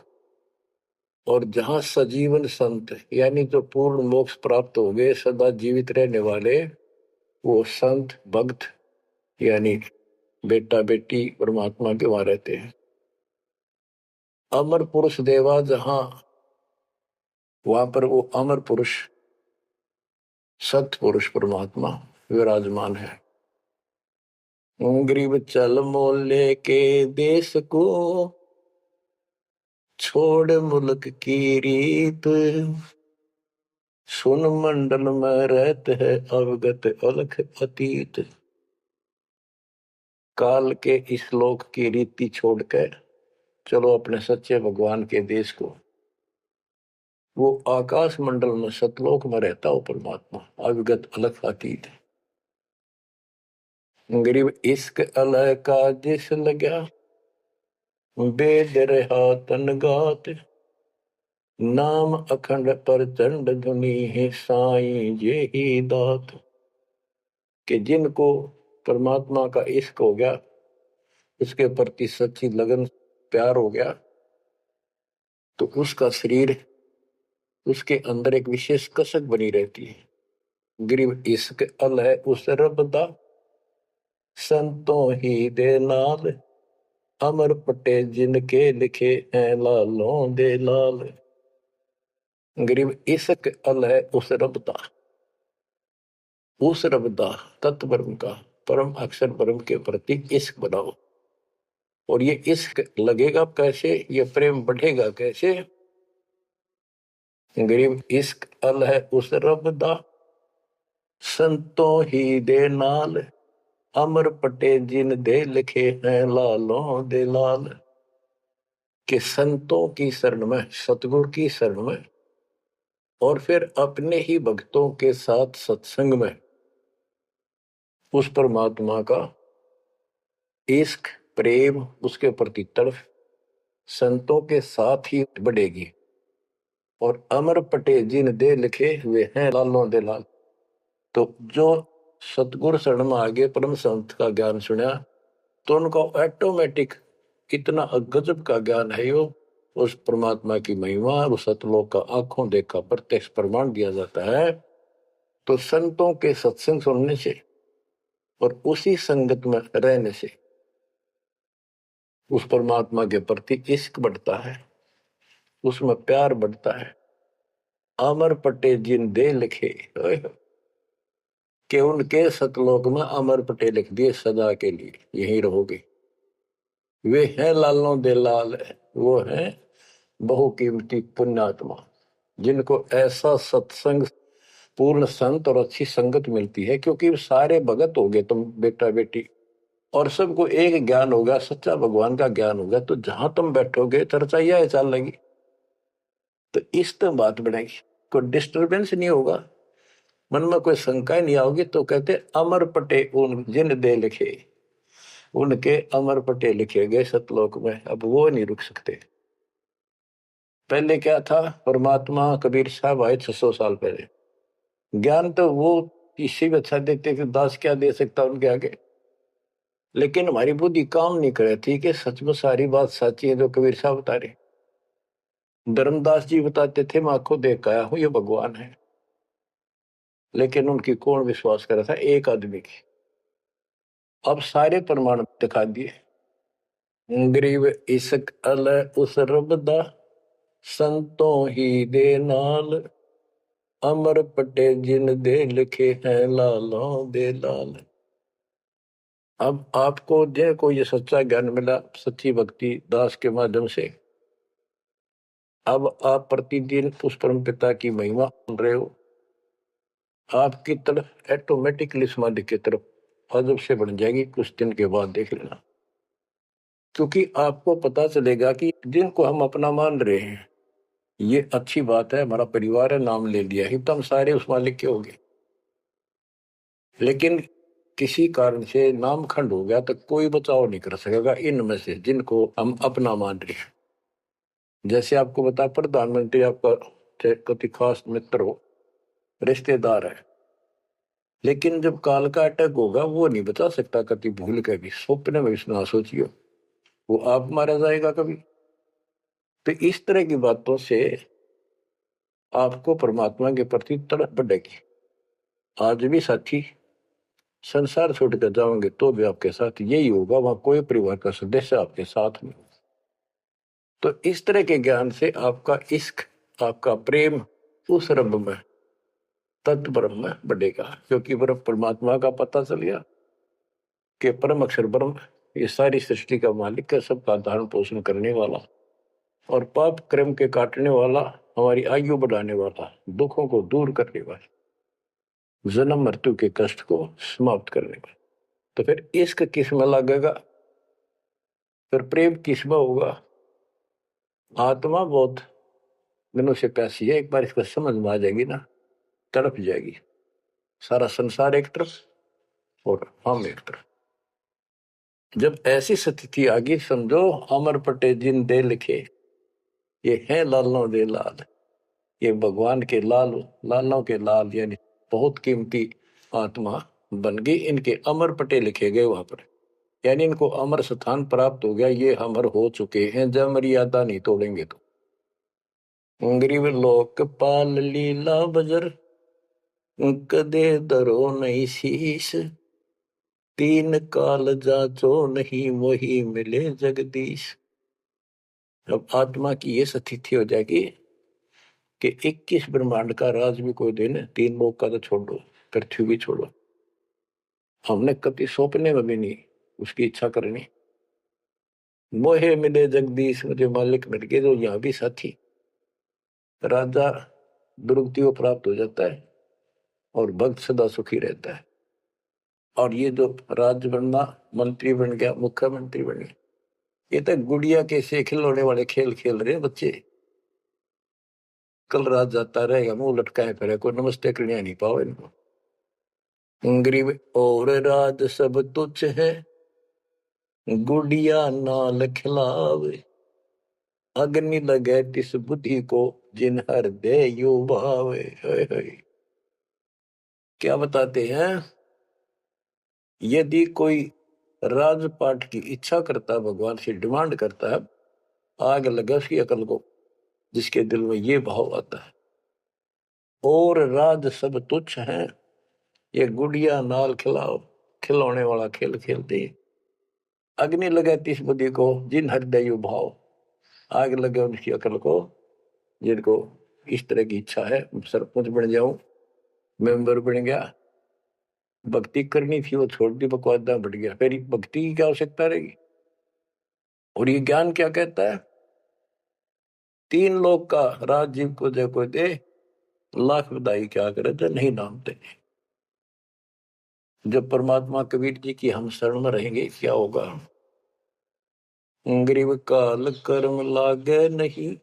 और जहां सजीवन संत, यानी जो पूर्ण मोक्ष प्राप्त हो गए, सदा जीवित रहने वाले, वो संत भक्त यानी बेटा बेटी परमात्मा के वहां रहते हैं। अमर पुरुष देवा जहां, वहां पर वो अमर पुरुष सत्य पुरुष परमात्मा विराजमान है। गरीब चल मोले के देश को, छोड़ मुल्क की रीत, सुन मंडल में रहते है अवगत अलख अतीत। काल के इस लोक की रीति छोड़कर चलो अपने सच्चे भगवान के देश को। वो आकाश मंडल में सतलोक में रहता हो परमात्मा, अविगत अलग अतीत। गरीब इश्क अलग का जिस लगा, वेद रहा तन गात, नाम अखंड पर चंड धुनी है साईं ये ही दात। कि जिनको परमात्मा का इश्क हो गया, उसके प्रति सच्ची लगन प्यार हो गया, तो उसका शरीर, उसके अंदर एक विशेष कसक बनी रहती है। गरीब इश्क अल है उस रब दा, संतों ही दे नाल, अमर पटे जिनके लिखे हैं लालों दे लाल। गरीब इश्क अल है उस रब दा, उस रब दा तत्व ब्रह्म का, परम अक्षर ब्रह्म के प्रति इश्क बनाओ। और ये इश्क लगेगा कैसे, ये प्रेम बढ़ेगा कैसे। गरीब इश्क अल है उस रब दा, संतों ही दे नाल, अमर पटे जिन दे लिखे हैं लालों दे लाल। कि संतों की शरण में, सतगुरु की शरण में, और फिर अपने ही भक्तों के साथ सत्संग में उस परमात्मा का इश्क प्रेम, उसके प्रति तड़फ संतों के साथ ही बढ़ेगी। और अमर पटे जिन दे लिखे हुए हैं लालों दे लाल। तो जो सतगुरु शरण में आगे परम संत का ज्ञान सुना, तो उनको ऑटोमेटिक कितना गजब का ज्ञान है यो, उस परमात्मा की महिमा, उस सतलोक का आंखों देखा प्रत्यक्ष प्रमाण दिया जाता है। तो संतों के सत्संग सुनने से और उसी संगत में रहने से उस परमात्मा के प्रति इश्क बढ़ता है, उसमें प्यार बढ़ता है। अमर पटे जिन दे लिखे, कि उनके सतलोक में अमर पटे लिख दिए सदा के लिए, यही रहोगे। वे हैं लालों दे लाल, वो हैं बहुकीमती पुण्यात्मा, जिनको ऐसा सत्संग पूर्ण संत और अच्छी संगत मिलती है। क्योंकि सारे भगत हो गए तुम बेटा बेटी, और सबको एक ज्ञान होगा, सच्चा भगवान का ज्ञान होगा, तो जहां तुम बैठोगे चर्चा यह चल लगी, तो इस तो बात बढ़ेगी, कोई डिस्टर्बेंस नहीं होगा, मन में कोई शंका नहीं आओगी। तो कहते अमर पटे उन जिन दे लिखे, उनके अमर पटे लिखे गए सतलोक में, अब वो नहीं रुक सकते। पहले क्या था, परमात्मा कबीर साहब आए 600 साल पहले, ज्ञान तो वो किसी भी अच्छा देते कि दास क्या दे सकता उनके आगे। लेकिन हमारी बुद्धि काम नहीं करे थी कि सच में सारी बात सच्ची है जो कबीर साहब बता रहे। धर्मदास जी बताते थे मैं आंखों देख आया हूं ये भगवान है, लेकिन उनकी कौन विश्वास कर रहा था, एक आदमी की। अब सारे प्रमाण दिखा दिए। गरीब इश्क अल उस रब दा, संतों ही दे नाल, अमर पटे जिन दे लिखे हैं लालों दे लाल। अब आपको देखो ये सच्चा ज्ञान मिला सच्ची भक्ति दास के माध्यम से। अब आप प्रतिदिन उस परम पिता की महिमा सुन रहे हो, आपकी तरफ ऑटोमेटिकली समाधि की तरफ अजब से बढ़ जाएगी, कुछ दिन के बाद देख लेना। क्योंकि आपको पता चलेगा कि जिनको हम अपना मान रहे हैं, ये अच्छी बात है, हमारा परिवार है, नाम ले लिया ही तो हम सारे उस मालिक के हो गए। लेकिन किसी कारण से नाम खंड हो गया तो कोई बचाव नहीं कर सकेगा इनमें से जिनको हम अपना मान रहे हैं। जैसे आपको बता, प्रधानमंत्री आपका कति खास मित्र हो, रिश्तेदार है, लेकिन जब काल का अटैक होगा वो नहीं बचा सकता कति भूल के भी, स्वप्न में भी ना सोचियो, वो आप मारा जाएगा कभी। तो इस तरह की बातों से आपको परमात्मा के प्रति तड़प बढ़ेगी। आज भी साथी संसार छोड़कर जाओगे तो भी आपके साथ यही होगा, वहां कोई परिवार का सदस्य आपके साथ नहीं। तो इस तरह के ज्ञान से आपका इश्क, आपका प्रेम उस रब में, तत्व ब्रह्म में बढ़ेगा, क्योंकि ब्रह्म परमात्मा का पता चल गया कि परम अक्षर ब्रह्म ये सारी सृष्टि का मालिक है, सबका धारण पोषण करने वाला और पाप कर्म के काटने वाला, हमारी आयु बढ़ाने वाला, दुखों को दूर करने वाला, जन्म मृत्यु के कष्ट को समाप्त करने वाला। तो फिर इश्क किसमें लगेगा, फिर प्रेम किसमें होगा। आत्मा बहुत दिनों से प्यासी है, एक बार इसको समझ में आ जाएगी ना, तड़प जाएगी। सारा संसार एक तरफ और हम एक तरफ। जब ऐसी स्थिति आ गई, समझो अमर पटे जिन दे लिखे, ये है लालों दे लाल, ये भगवान के लाल, लालों के लाल, यानी बहुत कीमती आत्मा बन गई, इनके अमर पटे लिखे गए वहां पर, यानी इनको अमर स्थान प्राप्त हो गया, ये अमर हो चुके हैं, जब मर्यादा नहीं तोड़ेंगे तो। गरीब लोकपाल लीला बजर, कदे दरो नहीं शीश, तीन काल जाचो नहीं वही मिले जगदीश। अब आत्मा की ये स्थिति हो जाएगी कि 21 ब्रह्मांड का राज भी कोई देने, तीन लोग का तो छोड़ो, पृथ्वी भी छोड़ो, हमने कभी सौंपने में भी नहीं उसकी इच्छा करनी। मोहे मिले जगदीश, मुझे मालिक मिल गए, जो यहाँ भी साथी, राजा दुर्गति को प्राप्त हो जाता है और भक्त सदा सुखी रहता है। और ये जो राज बनना, मंत्री बन गया, मुख्यमंत्री बन गया, ये तो गुड़िया के से खिलौने वाले खेल खेल रहे हैं बच्चे। कल रात जाता रहेगा, मुंह लटकाए फिरे, कोई नमस्ते करने नहीं पाओ इनको। गरीब और राज सब तुच्छ है, गुड़िया नाल खिलावे, अग्नि लगे तिस बुद्धि को, जिन हृदय यो भावे। क्या बताते हैं, यदि कोई राजपाट की इच्छा करता है, भगवान से डिमांड करता है, आग लगा उसकी अकल को, जिसके दिल में ये भाव आता है, और राज सब तुच्छ हैं, ये गुड़िया नाल खिलाओ, खिलौने वाला खेल खेलते, अग्नि लगे तिस बुद्धि को, जिन हृदय यो भाव, आग लगे उनकी अकल को, जिनको इस तरह की इच्छा है, सरपंच बन जाऊं, मेंबर बन गया, भक्ति करनी थी वो छोड़ दी, बकवादा बढ़ गया, फिर भक्ति की क्या आवश्यकता रहेगी। और ये ज्ञान क्या कहता है, तीन लोग का राजीव को जय को दे, लाख बधाई क्या करे तो नहीं नामते। जब परमात्मा कबीर जी की हम शरण में रहेंगे क्या होगा, गरीब काल कर्म लागे नहीं,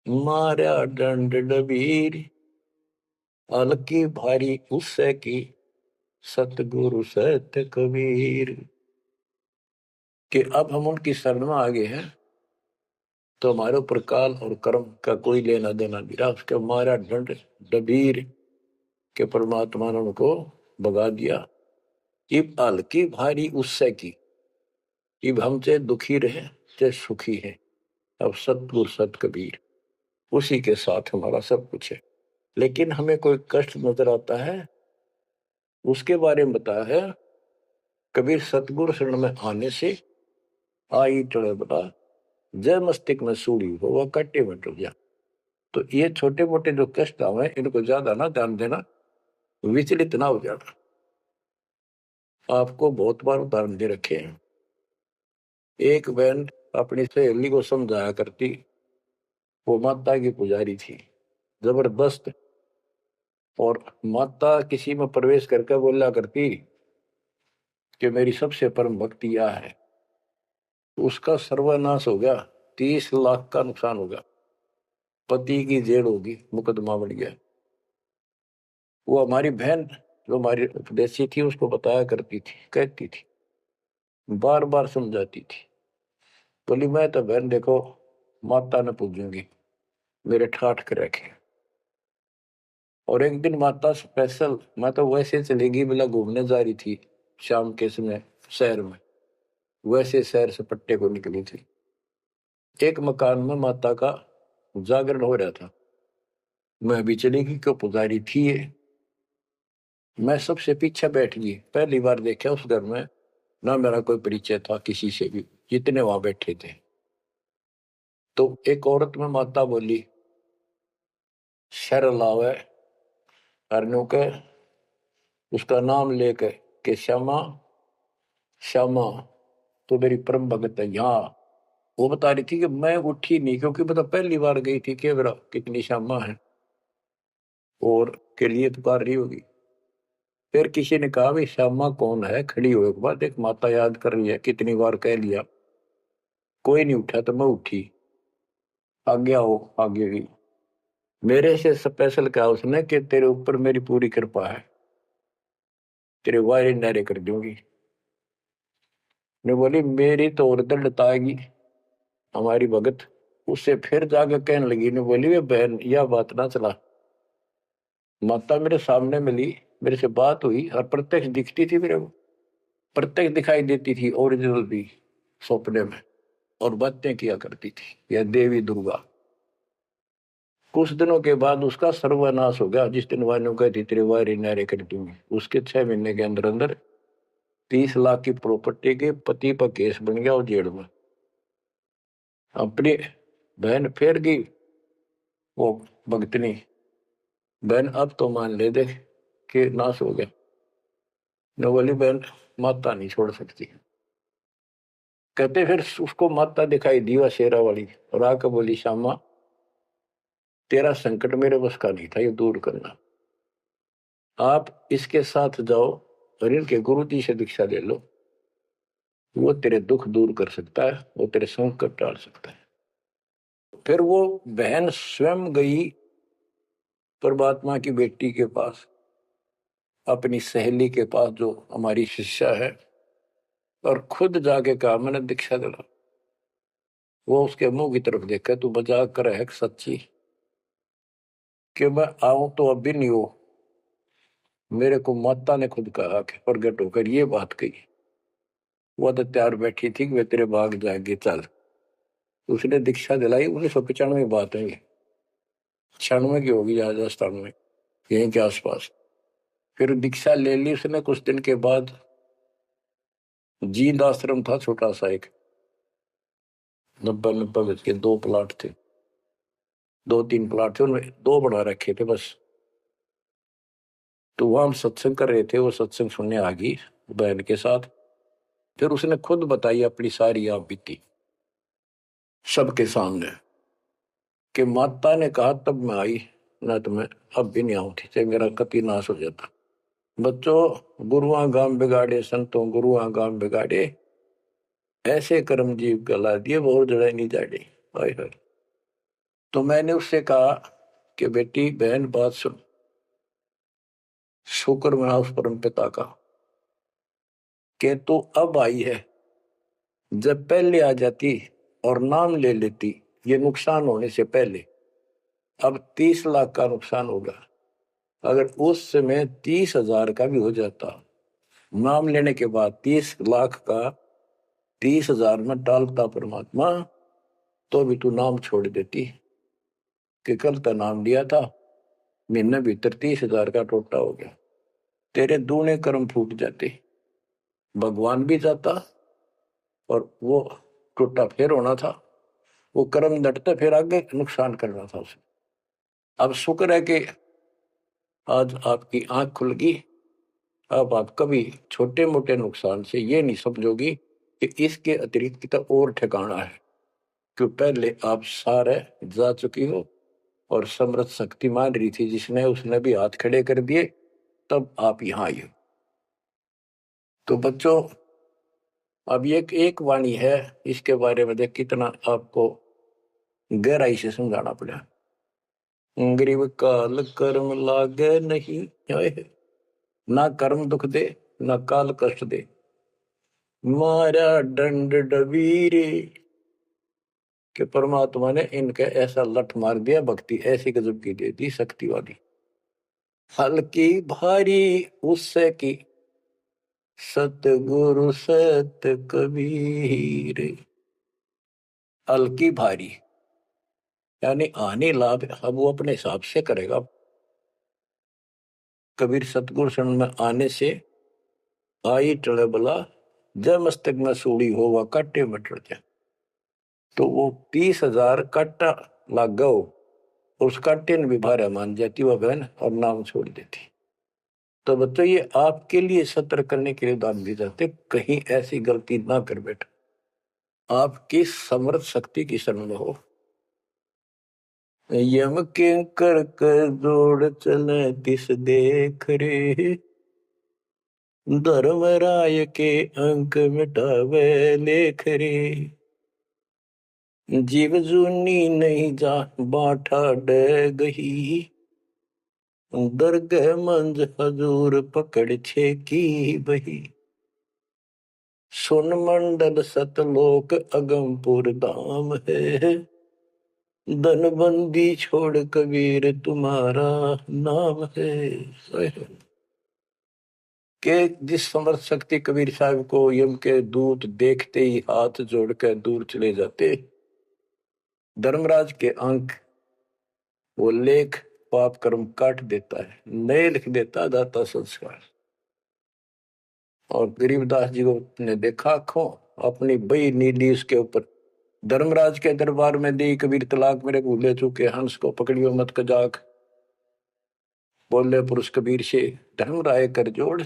मारा दंड डबीर, अलकी भारी उससे की, सतगुरु सत्य कबीर। कि अब हम उनकी शरण में आ गए हैं, तो हमारे ऊपर काल और कर्म का कोई लेना देना नहीं रहा, उसके मारा दंड डबीर के परमात्मा ने उनको भगा दिया। इब हल्की भारी उससे की, इब हम चाहे दुखी रहे चाहे सुखी है, अब सतगुरु सत कबीर, उसी के साथ हमारा सब कुछ है। लेकिन हमें कोई कष्ट नजर आता है, उसके बारे में बताया है कबीर, सतगुरु शरण में आने से आई चढ़े बता, जय मस्तिष्क में सूड़ी हो वह कट्टे में टूट जा। तो ये छोटे मोटे जो कष्ट आवे, इनको ज्यादा ना ध्यान देना, विचलित ना हो जाना। आपको बहुत बार उदाहरण दे रखे हैं। एक बहन अपनी सहेली को समझाया करती, वो माता की पुजारी थी जबरदस्त, और माता किसी में प्रवेश करके बोला करती कि मेरी सबसे परम भक्ति यह है, उसका सर्वनाश हो गया, 30 लाख का नुकसान होगा, पति की जेल होगी, मुकदमा बढ़ गया। वो हमारी बहन जो हमारी उपदेशी थी उसको बताया करती थी, कहती थी, बार बार समझाती थी, बोली मैं तो बहन देखो माता ने पूजूंगी, मेरे ठाठ कर रखे। और एक दिन माता स्पेशल, मैं तो वैसे चलेगी बिला घूमने जा रही थी शाम के समय शहर में, वैसे शहर से पट्टे को निकली थी। एक मकान में माता का जागरण हो रहा था, मैं भी चलेगी क्यों, पुजारी थी ये। मैं सबसे पीछे बैठ गई, पहली बार देखा उस घर में, ना मेरा कोई परिचय था किसी से भी, जितने वहां बैठे थे। तो एक औरत में माता बोली, शर लावे अरनू के उसका नाम लेके कि श्यामा श्यामा तो मेरी परम भगत है यहाँ। वो बता रही थी कि मैं उठी नहीं क्योंकि बता पहली बार गई थी कि मेरा कितनी श्यामा है और के लिए पुकार रही होगी। फिर किसी ने कहा भाई श्यामा कौन है, खड़ी हो एक बार देख, माता याद कर रही है, कितनी बार कह लिया, कोई नहीं उठा तो मैं उठी, आगे आओ आगे गई। मेरे से स्पेशल कहा उसने कि तेरे ऊपर मेरी पूरी कृपा है, तेरे वायरे नारे कर दूंगी। ने बोली मेरी तो और दंडताएगी हमारी भगत। उससे फिर जाके कहने लगी, ने बोली वे बहन यह बात ना चला, माता मेरे सामने मिली, मेरे से बात हुई और प्रत्यक्ष दिखती थी मेरे को, प्रत्यक्ष दिखाई देती थी ओरिजिनल भी सपने में, और बातें किया करती थी यह देवी दुर्गा। कुछ दिनों के बाद उसका सर्वनाश हो गया। जिस दिन वायु कहती तेरे वायरे नारे कर दूंगी, उसके 6 महीने के अंदर अंदर 30 लाख की प्रॉपर्टी के पति पर केस बन गया और जेल में। अपनी बहन फेर गई वो भगतनी, बहन अब तो मान ले दे कि नाश हो गया। न बोली बहन माता नहीं छोड़ सकती। कहते फिर उसको माता दिखाई दी वह शेरा वाली, और आकर बोली श्यामा तेरा संकट मेरे बस का नहीं था ये दूर करना, आप इसके साथ जाओ और इनके गुरु जी से दीक्षा ले लो, वो तेरे दुख दूर कर सकता है, वो तेरे संकट टाल सकता है। फिर वो बहन स्वयं गई परमात्मा की बेटी के पास, अपनी सहेली के पास जो हमारी शिष्या है, और खुद जाके कहा मैंने दीक्षा दिला। वो उसके मुंह की तरफ देखा, तू मजाक कर है सच्ची कि मैं आऊं तो अब भी नहीं हो, मेरे को माता ने खुद कहा कि प्रगट होकर ये बात कही। वो तो तैयार बैठी थी कि वे तेरे भाग जाएंगे चल। उसने दीक्षा दिलाई 1995 बात है, 96 की होगी राजस्थान में यहीं के आसपास। फिर दीक्षा ले ली उसने। कुछ दिन के बाद जींद आश्रम था छोटा सा एक, 90 गज के 2 प्लाट थे, 2-3 प्लाट थे, उनमें 2 बना रखे थे बस। तो वहां हम सत्संग कर रहे थे, वो सत्संग सुनने आ गई बहन के साथ। फिर उसने खुद बताई अपनी सारी आप बीती सबके सामने कि माता ने कहा तब मैं आई, ना तो मैं अब भी नहीं आऊं थी, चाहे मेरा कति नाश हो जाता। बच्चों गुरुआ गांव बिगाड़े संतों गुरुआ गांव बिगाड़े, ऐसे कर्म जीव गला दिए बहुत जड़ा नहीं जाड़े। हाय हाय। तो मैंने उससे कहा कि बेटी बहन बात सुन, शुक्र मना उस परम पिता का कि तू अब आई है, जब पहले आ जाती और नाम ले लेती ये नुकसान होने से पहले, अब 30 लाख का नुकसान होगा। अगर उस समय 30,000 का भी हो जाता, नाम लेने के बाद 30 लाख का 30,000 में डालता परमात्मा, तो भी तू नाम छोड़ देती कि कल का नाम लिया था, महीने भीतर 30,000 का टोटा हो गया, तेरे दूने कर्म फूट जाते, भगवान भी जाता और वो टोटा फिर होना था, वो कर्म डटते फिर आगे नुकसान करना था उसे। अब शुक्र है कि आज आपकी आंख खुल गई। अब आप कभी छोटे मोटे नुकसान से ये नहीं समझोगी कि इसके अतिरिक्त कितना और ठिकाना है, क्यों पहले आप सारे जा चुकी हो और समृद्ध शक्ति मान रही थी जिसने, उसने भी हाथ खड़े कर दिए, तब आप यहां आई हो। तो बच्चों अब ये एक वाणी है, इसके बारे में देख कितना आपको गहराई से समझाना पड़ा। गरीब काल कर्म लागे नहीं, ना कर्म दुख दे ना काल कष्ट दे, मारा दंड डबीरे। कि परमात्मा ने इनके ऐसा लठ मार दिया, भक्ति ऐसी गजब की दे दी शक्ति वाली। हल्की भारी उससे की सतगुरु सत कबीर। हल्की भारी यानी आने लाभ अब वो अपने हिसाब से करेगा। कबीर सतगुरु शरण में आने से आई टले बला, जब मस्तक में सूड़ी हो वह काटे में टल जाए। तो वो 30,000 काटा लाग गो, उसका टिन भी भारा मान जाती वह बहन और नाम छोड़ देती। तो बच्चों ये आपके लिए सतर्क करने के लिए दान दी जाते, कहीं ऐसी गलती ना कर बेटा, आपकी समर्थ शक्ति की शरण में हो। यम के कर कर जोड़ चले तिस देख रे, धर्मराय के अंक मिटावे लेख रे, जीव जूनी नहीं जा बाठा डे गही, दरगह मंज हजूर पकड़ छे की बही, सुन मंडल सतलोक अगमपुर धाम है, धनबंदी छोड़ कबीर तुम्हारा नाम है। के जिस समर्थ शक्ति कबीर साहब को यम के दूत देखते ही हाथ जोड़कर दूर चले जाते, धर्मराज के अंक वो लेख पाप कर्म काट देता है, नए लिख देता दाता संस्कार। और गरीबदास जी को ने देखा आंखों, अपनी बई नीली उसके ऊपर, धर्मराज के दरबार में दी कबीर तलाक मेरे भूले चुके, हंस को पकड़ियो मत कजाक, बोले पुरुष कबीर से धर्मराय कर जोड़,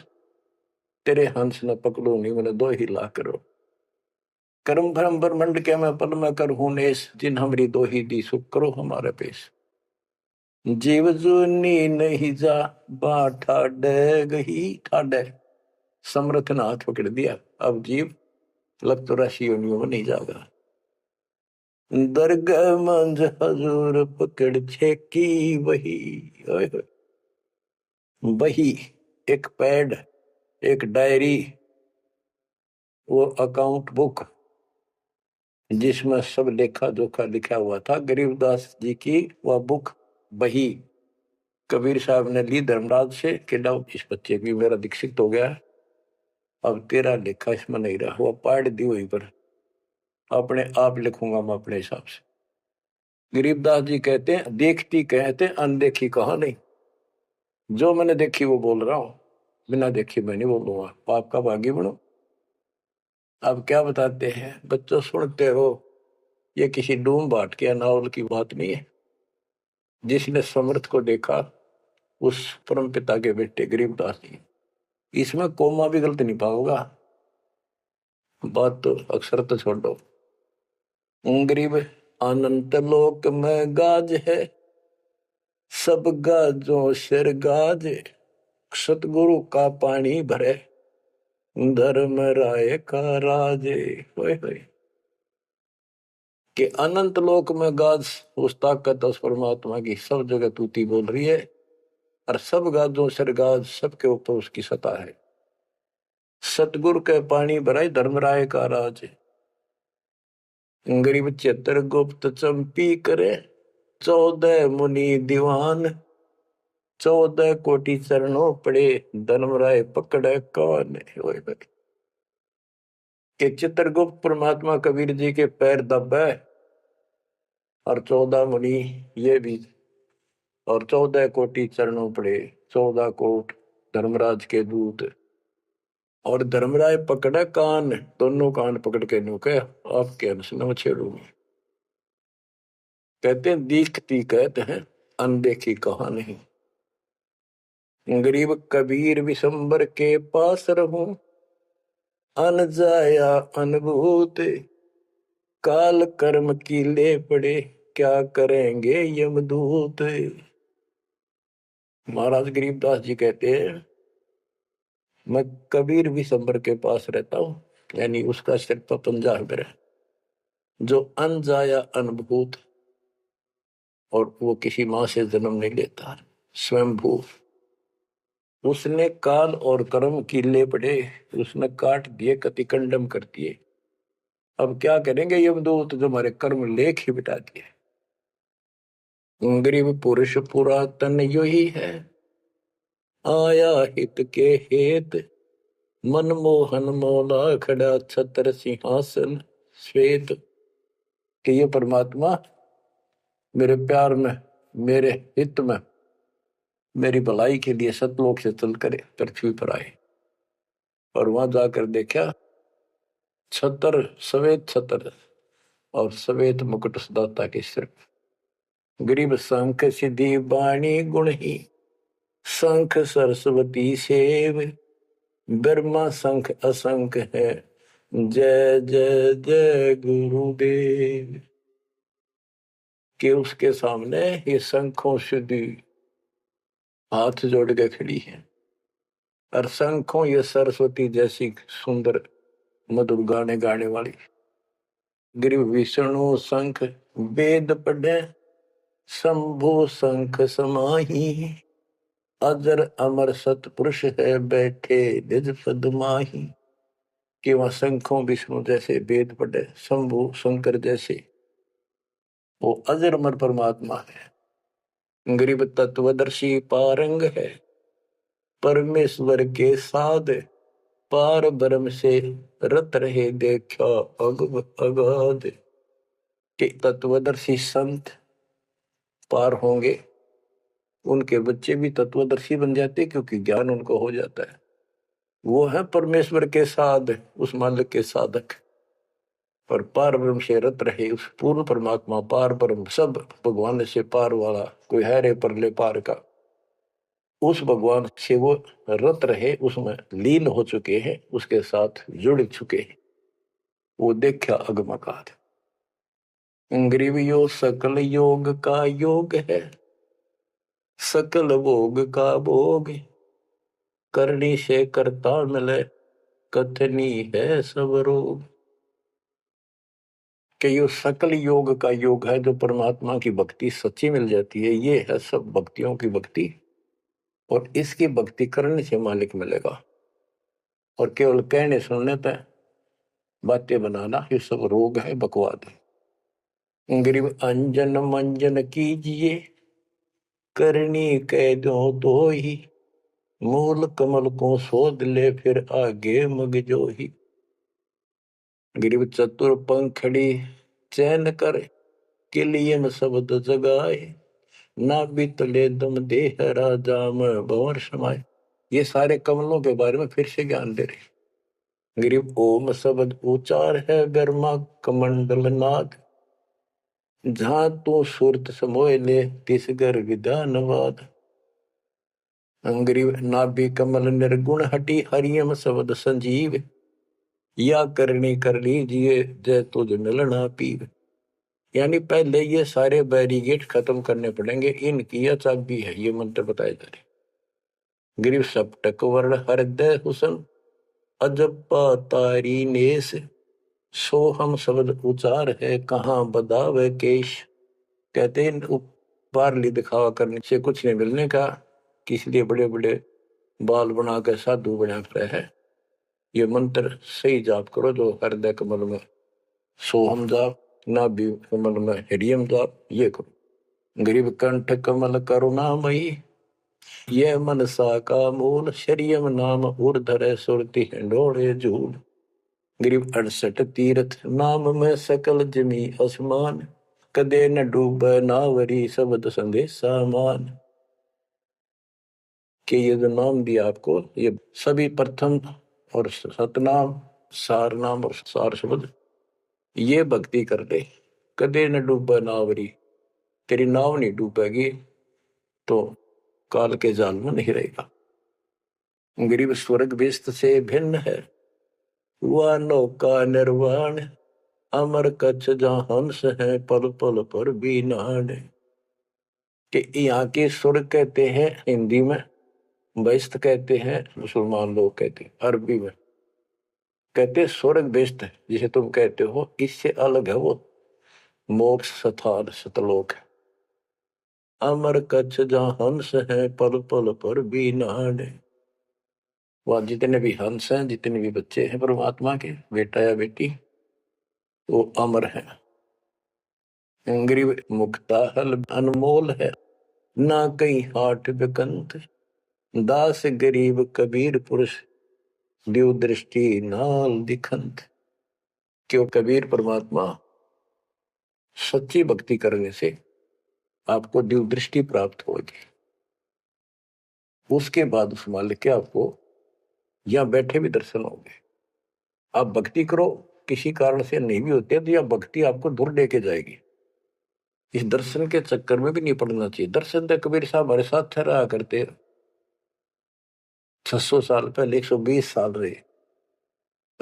तेरे हंस न पकड़ो नहीं मैंने दो ही ला करो, कर्म भरम ब्रह्मंड के मैं पल में कर हूं नेस, जिन हमरी दो ही दी सुख करो हमारे पेश, जीव जूनी नहीं जा बाठा डे गही, ठाडे समर्थ ने हाथ पकड़ दिया, अब जीव लग तो राशि योनियों में नहीं जाएगा, दरगाह मंज हजूर पकड़ छे की वही, वही एक पैड, एक डायरी, वो अकाउंट बुक जिसमें सब लेखा जोखा लिखा हुआ था, गरीबदास जी की वह बुक बही कबीर साहब ने ली धर्मराज से कि लो इस बच्चे की मेरा दीक्षित हो गया, अब तेरा लेखा इसमें नहीं रहा, वो पाड़ दी वहीं पर, अपने आप लिखूंगा मैं अपने हिसाब से। गरीबदास जी कहते हैं देखती कहते अनदेखी कहा नहीं, जो मैंने देखी वो बोल रहा हूं, बिना देखी मैं नहीं बोलूंगा, पाप का भागी बनो। अब क्या बताते हैं बच्चों, सुनते हो, ये किसी डूम बाट के नावल की बात नहीं है, जिसने समर्थ को देखा उस परम पिता के बेटे गरीबदास जी, इसमें कोमा भी गलत नहीं पाओगा, बात तो अक्सर तो छोड़ दो। गरीब अनंत लोक में गाज है, सब गाजों सिर गाज, सतगुरु का पानी भरे, धर्म राय का राजे, होए होए कि अनंत लोक में गाज उस ताकत उस परमात्मा की सब जगह तूती बोल रही है, और सब गाजों सिर गाज सबके ऊपर उसकी सत्ता है, सतगुरु के पानी भराई धर्मराय का राज, गरीब चतर गुप्त चंपी करे, 14 मुनि दीवान, 14 कोटि चरणों पड़े, धर्मराय पकड़े कौन, कि चित्रगुप्त परमात्मा कबीर जी के पैर दबे, और 14 मुनि ये भी, और 14 कोटि चरणों पड़े, 14 कोट धर्मराज के दूत, और धर्मराय पकड़े कान, दोनों कान पकड़ के नुके आपके अंश न छेड़ूंगी। कहते हैं दीखती कहते हैं अनदेखी कहा नहीं, गरीब कबीर विशंबर के पास रहूं, अन जाया अनुभूत, काल कर्म की ले पड़े, क्या करेंगे यमदूत। महाराज गरीबदास जी कहते हैं मैं कबीर विशंबर के पास रहता हूं, यानी उसका सिर पर पंजा है मेरा, जो अन जाया अनुभूत, और वो किसी माँ से जन्म नहीं लेता, स्वयंभू, उसने काल और कर्म की ले पड़े, उसने काट दिए, कतिकंडम कर दिए, अब क्या करेंगे यमदूत, जो हमारे कर्म लेख ही बिटा दिए। गरीब पुरुष पुरातन यो ही है, आया हित के हेत, मनमोहन मौला खड़ा छत्र सिंहासन श्वेत, कि ये परमात्मा मेरे प्यार में, मेरे हित में, मेरी भलाई के लिए सतलोक से चल कर पृथ्वी पर आए, और वहां जाकर देखा छतर, श्वेत छतर और श्वेत मुकुट सदाता के सिर, गरीब शंख सिद्धि बाणी गुण ही, शंख सरस्वती सेव, ब्रह्मा शंख असंख है, जय जय जय गुरुदेव। कि उसके सामने ये शंखों सिद्धि हाथ जोड़ के खड़ी है, और शंखों ये सरस्वती जैसी सुंदर मधुर गाने गाने वाली। गिरि विष्णु शंख वेद पढ़े, शंभु शंख समाही, अजर अमर सतपुरुष है बैठे निज पद माही। कि वह शंखों विष्णु जैसे वेद पढ़े, शंभु शंकर जैसे वो अजर अमर परमात्मा है। गरीब तत्वदर्शी पारंग है, परमेश्वर के साध, पार ब्रह्म से रत रहे देखा अगाध। के तत्वदर्शी संत पार होंगे, उनके बच्चे भी तत्वदर्शी बन जाते क्योंकि ज्ञान उनको हो जाता है। वो है परमेश्वर के साध, उस मालिक के साधक, और पार ब्रह्म से रत रहे उस पूर्ण परमात्मा पार ब्रह्म सब भगवान से पार वाला कोई है रे परले पार का, उस भगवान से वो रत रहे, उसमें लीन हो चुके हैं, उसके साथ जुड़ चुके हैं। वो देखा अगमकाद। ग्रीवियो सकल योग का योग है, सकल भोग का भोग, करनी से करता मिले, कथनी है सब रोग। कि यो सकल योग का योग है, जो परमात्मा की भक्ति सच्ची मिल जाती है, ये है सब भक्तियों की भक्ति, और इसकी भक्ति करने से मालिक मिलेगा। और केवल कहने सुनने पर बातें बनाना ये सब रोग है, बकवाद है। गरीब अंजन मंजन कीजिए, करनी कह दो तो ही, मूल कमल को शोध ले फिर आगे मग जो ही। गरीब चतुर पंखड़ी चैन कर, के लिए में शब्द जगाए, ना बितले दम देह राजा में भंवर समाये। ये सारे कमलों के बारे में फिर से ज्ञान दे रहे। गरीब ओम शब्द उचार है, गर्मा कमंडल नाद, जहां तू सुरत समोय ले तिस घर विधानवाद। गरीब नाभि कमल निर्गुण हटी, हरियम शब्द संजीव, या करनी कर लीजिए जय तुझ मिलना पीव। यानी पहले ये सारे बैरिगेट खत्म करने पड़ेंगे, इनकी यह चाबी है, ये मंत्र बताए जा रहे। गिरिव सप्तक वर्ण हृदय हुसन, अजप्पा तारी नेस, सोहम शब्द उचार है, कहाँ बदावे केश। कहते हैं पारली दिखावा करने से कुछ नहीं मिलने का, इसलिए बड़े बड़े बाल बना कर साधु बना रहे हैं। ये मंत्र सही जाप करो, जो हृदय कमल में सोहम जाप, नाभि कमल में हरियम जाप, ये करो। गरीब कंठ कमल करुणामयी, ये मनसा का मूल, शरीयम नाम ऊर्धर सुरति हिंडोड़े झूल। गरीब 68 तीर्थ नाम में सकल जमी आसमान, कदे न डूबे नावरी शब्द संदेशा मान। कि ये जो नाम दिया आपको, ये सभी प्रथम और सतनाम, सार नाम और सार शब्द, ये भक्ति कर ले, कदे न डूबे नावरी, तेरी नाव नहीं डूबेगी तो काल के जाल में नहीं रहेगा। गरीब स्वर्ग बेस्त से भिन्न है, वह नौका निर्वाण, अमर कच्छ जहां हंस है, पल पल पर भी नाण। कि यहाँ के स्वर्ग कहते हैं हिंदी में, बेस्त कहते हैं मुसलमान लोग कहते हैं, अरबी में कहते हैं स्वर्ग बेस्त है, जिसे तुम कहते हो, इससे अलग है वो मोक्ष स्थान सतलोक है। अमर कच्छ जहां हंस है, पल पल पर भी नाण। वह जितने भी हंस हैं, जितने भी बच्चे हैं परमात्मा के, बेटा या बेटी, वो अमर है। गरीब मुक्ता हल अनमोल है, ना कहीं हाट बिकंत, दास गरीब कबीर पुरुष, दिव दृष्टि नाल दिखंत। क्यों कबीर परमात्मा सच्ची भक्ति करने से आपको दिव दृष्टि प्राप्त होगी। उसके बाद उस मालिक के आपको यहां बैठे भी दर्शन होंगे। आप भक्ति करो, किसी कारण से नहीं भी होते तो यह भक्ति आपको दूर लेके जाएगी। इस दर्शन के चक्कर में भी नहीं पड़ना चाहिए। दर्शन तो कबीर साहब हमारे साथ ठहरा करते 600 साल पहले, 120 साल रहे,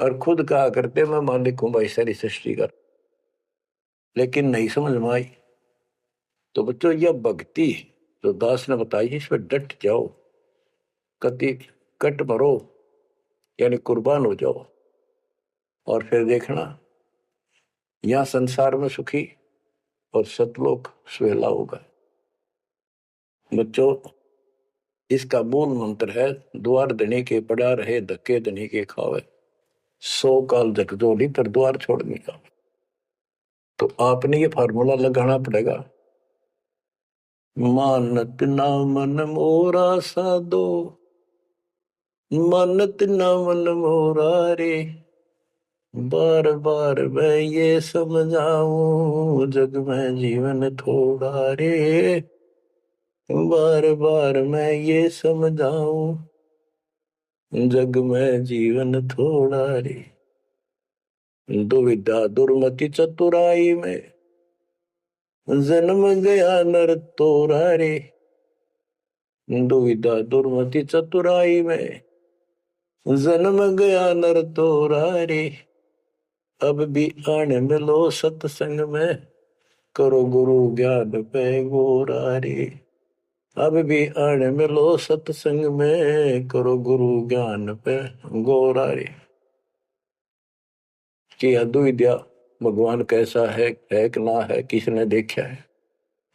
और खुद कहा करते मैं मालिक हूं भाई सारी सृष्टि का। लेकिन नहीं समझ में आई। तो बच्चों यह भक्ति जो दास ने बताई इस पर डट जाओ, कति कट मरो, यानी कुर्बान हो जाओ, और फिर देखना यहां संसार में सुखी और सतलोक सुहेला होगा। बच्चों इसका मूल मंत्र है, द्वार धनी के पड़ा रहे, धक्के धनी के खावे, 100 काल झकझोली तर द्वार छोड़ने का। तो आपने ये फार्मूला लगाना पड़ेगा। मानत ना मन मोरा साधो, मानत ना मन मोरा रे, बार बार मैं ये समझाऊं, जग में जीवन थोड़ा रे, बार बार मैं ये समझाऊं, जग में जीवन थोड़ा रे। दुविधा दुर्मति चतुराई में, जन्म गया नर तोरा रे, दुविधा दुर्मति चतुराई में, जन्म गया नर तोरा रे, अब भी आने मिलो सत्संग में, करो गुरु ज्ञान पे गोरा रे, अब भी आने मिलो सत्संग में, करो गुरु ज्ञान पे गोरा रे। कि अद्विद्या भगवान कैसा है कि ना है, किसने देखा है,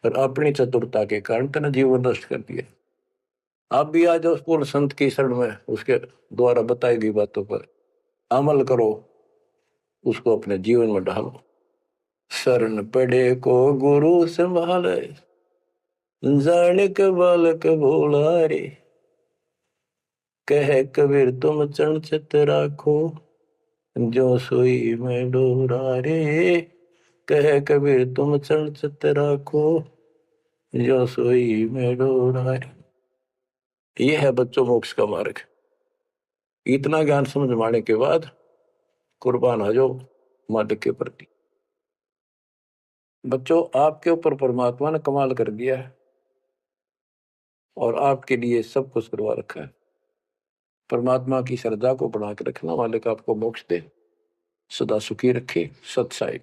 और अपनी चतुरता के कारण तेने जीवन नष्ट कर दिया। आप भी आ जाओ पूर्ण संत की शरण में, उसके द्वारा बताई गई बातों पर अमल करो, उसको अपने जीवन में ढालो। शरण पड़े को गुरु संभाले, जाने के बालक भोला रे, कहे कबीर तुम चरण चित राखो, जो सोई में डोरा रे, कहे कबीर तुम चरण चित राखो, जो सोई में डोरा रे। ये है बच्चों मोक्ष का मार्ग। इतना ज्ञान समझ माने के बाद कुर्बान हो जाओ मालिक के प्रति। बच्चों आपके ऊपर परमात्मा ने कमाल कर दिया है और आपके लिए सब कुछ करवा रखा है। परमात्मा की श्रद्धा को बना के रखना, मालिक आपको मोक्ष दे, सदा सुखी रखे। सत साई।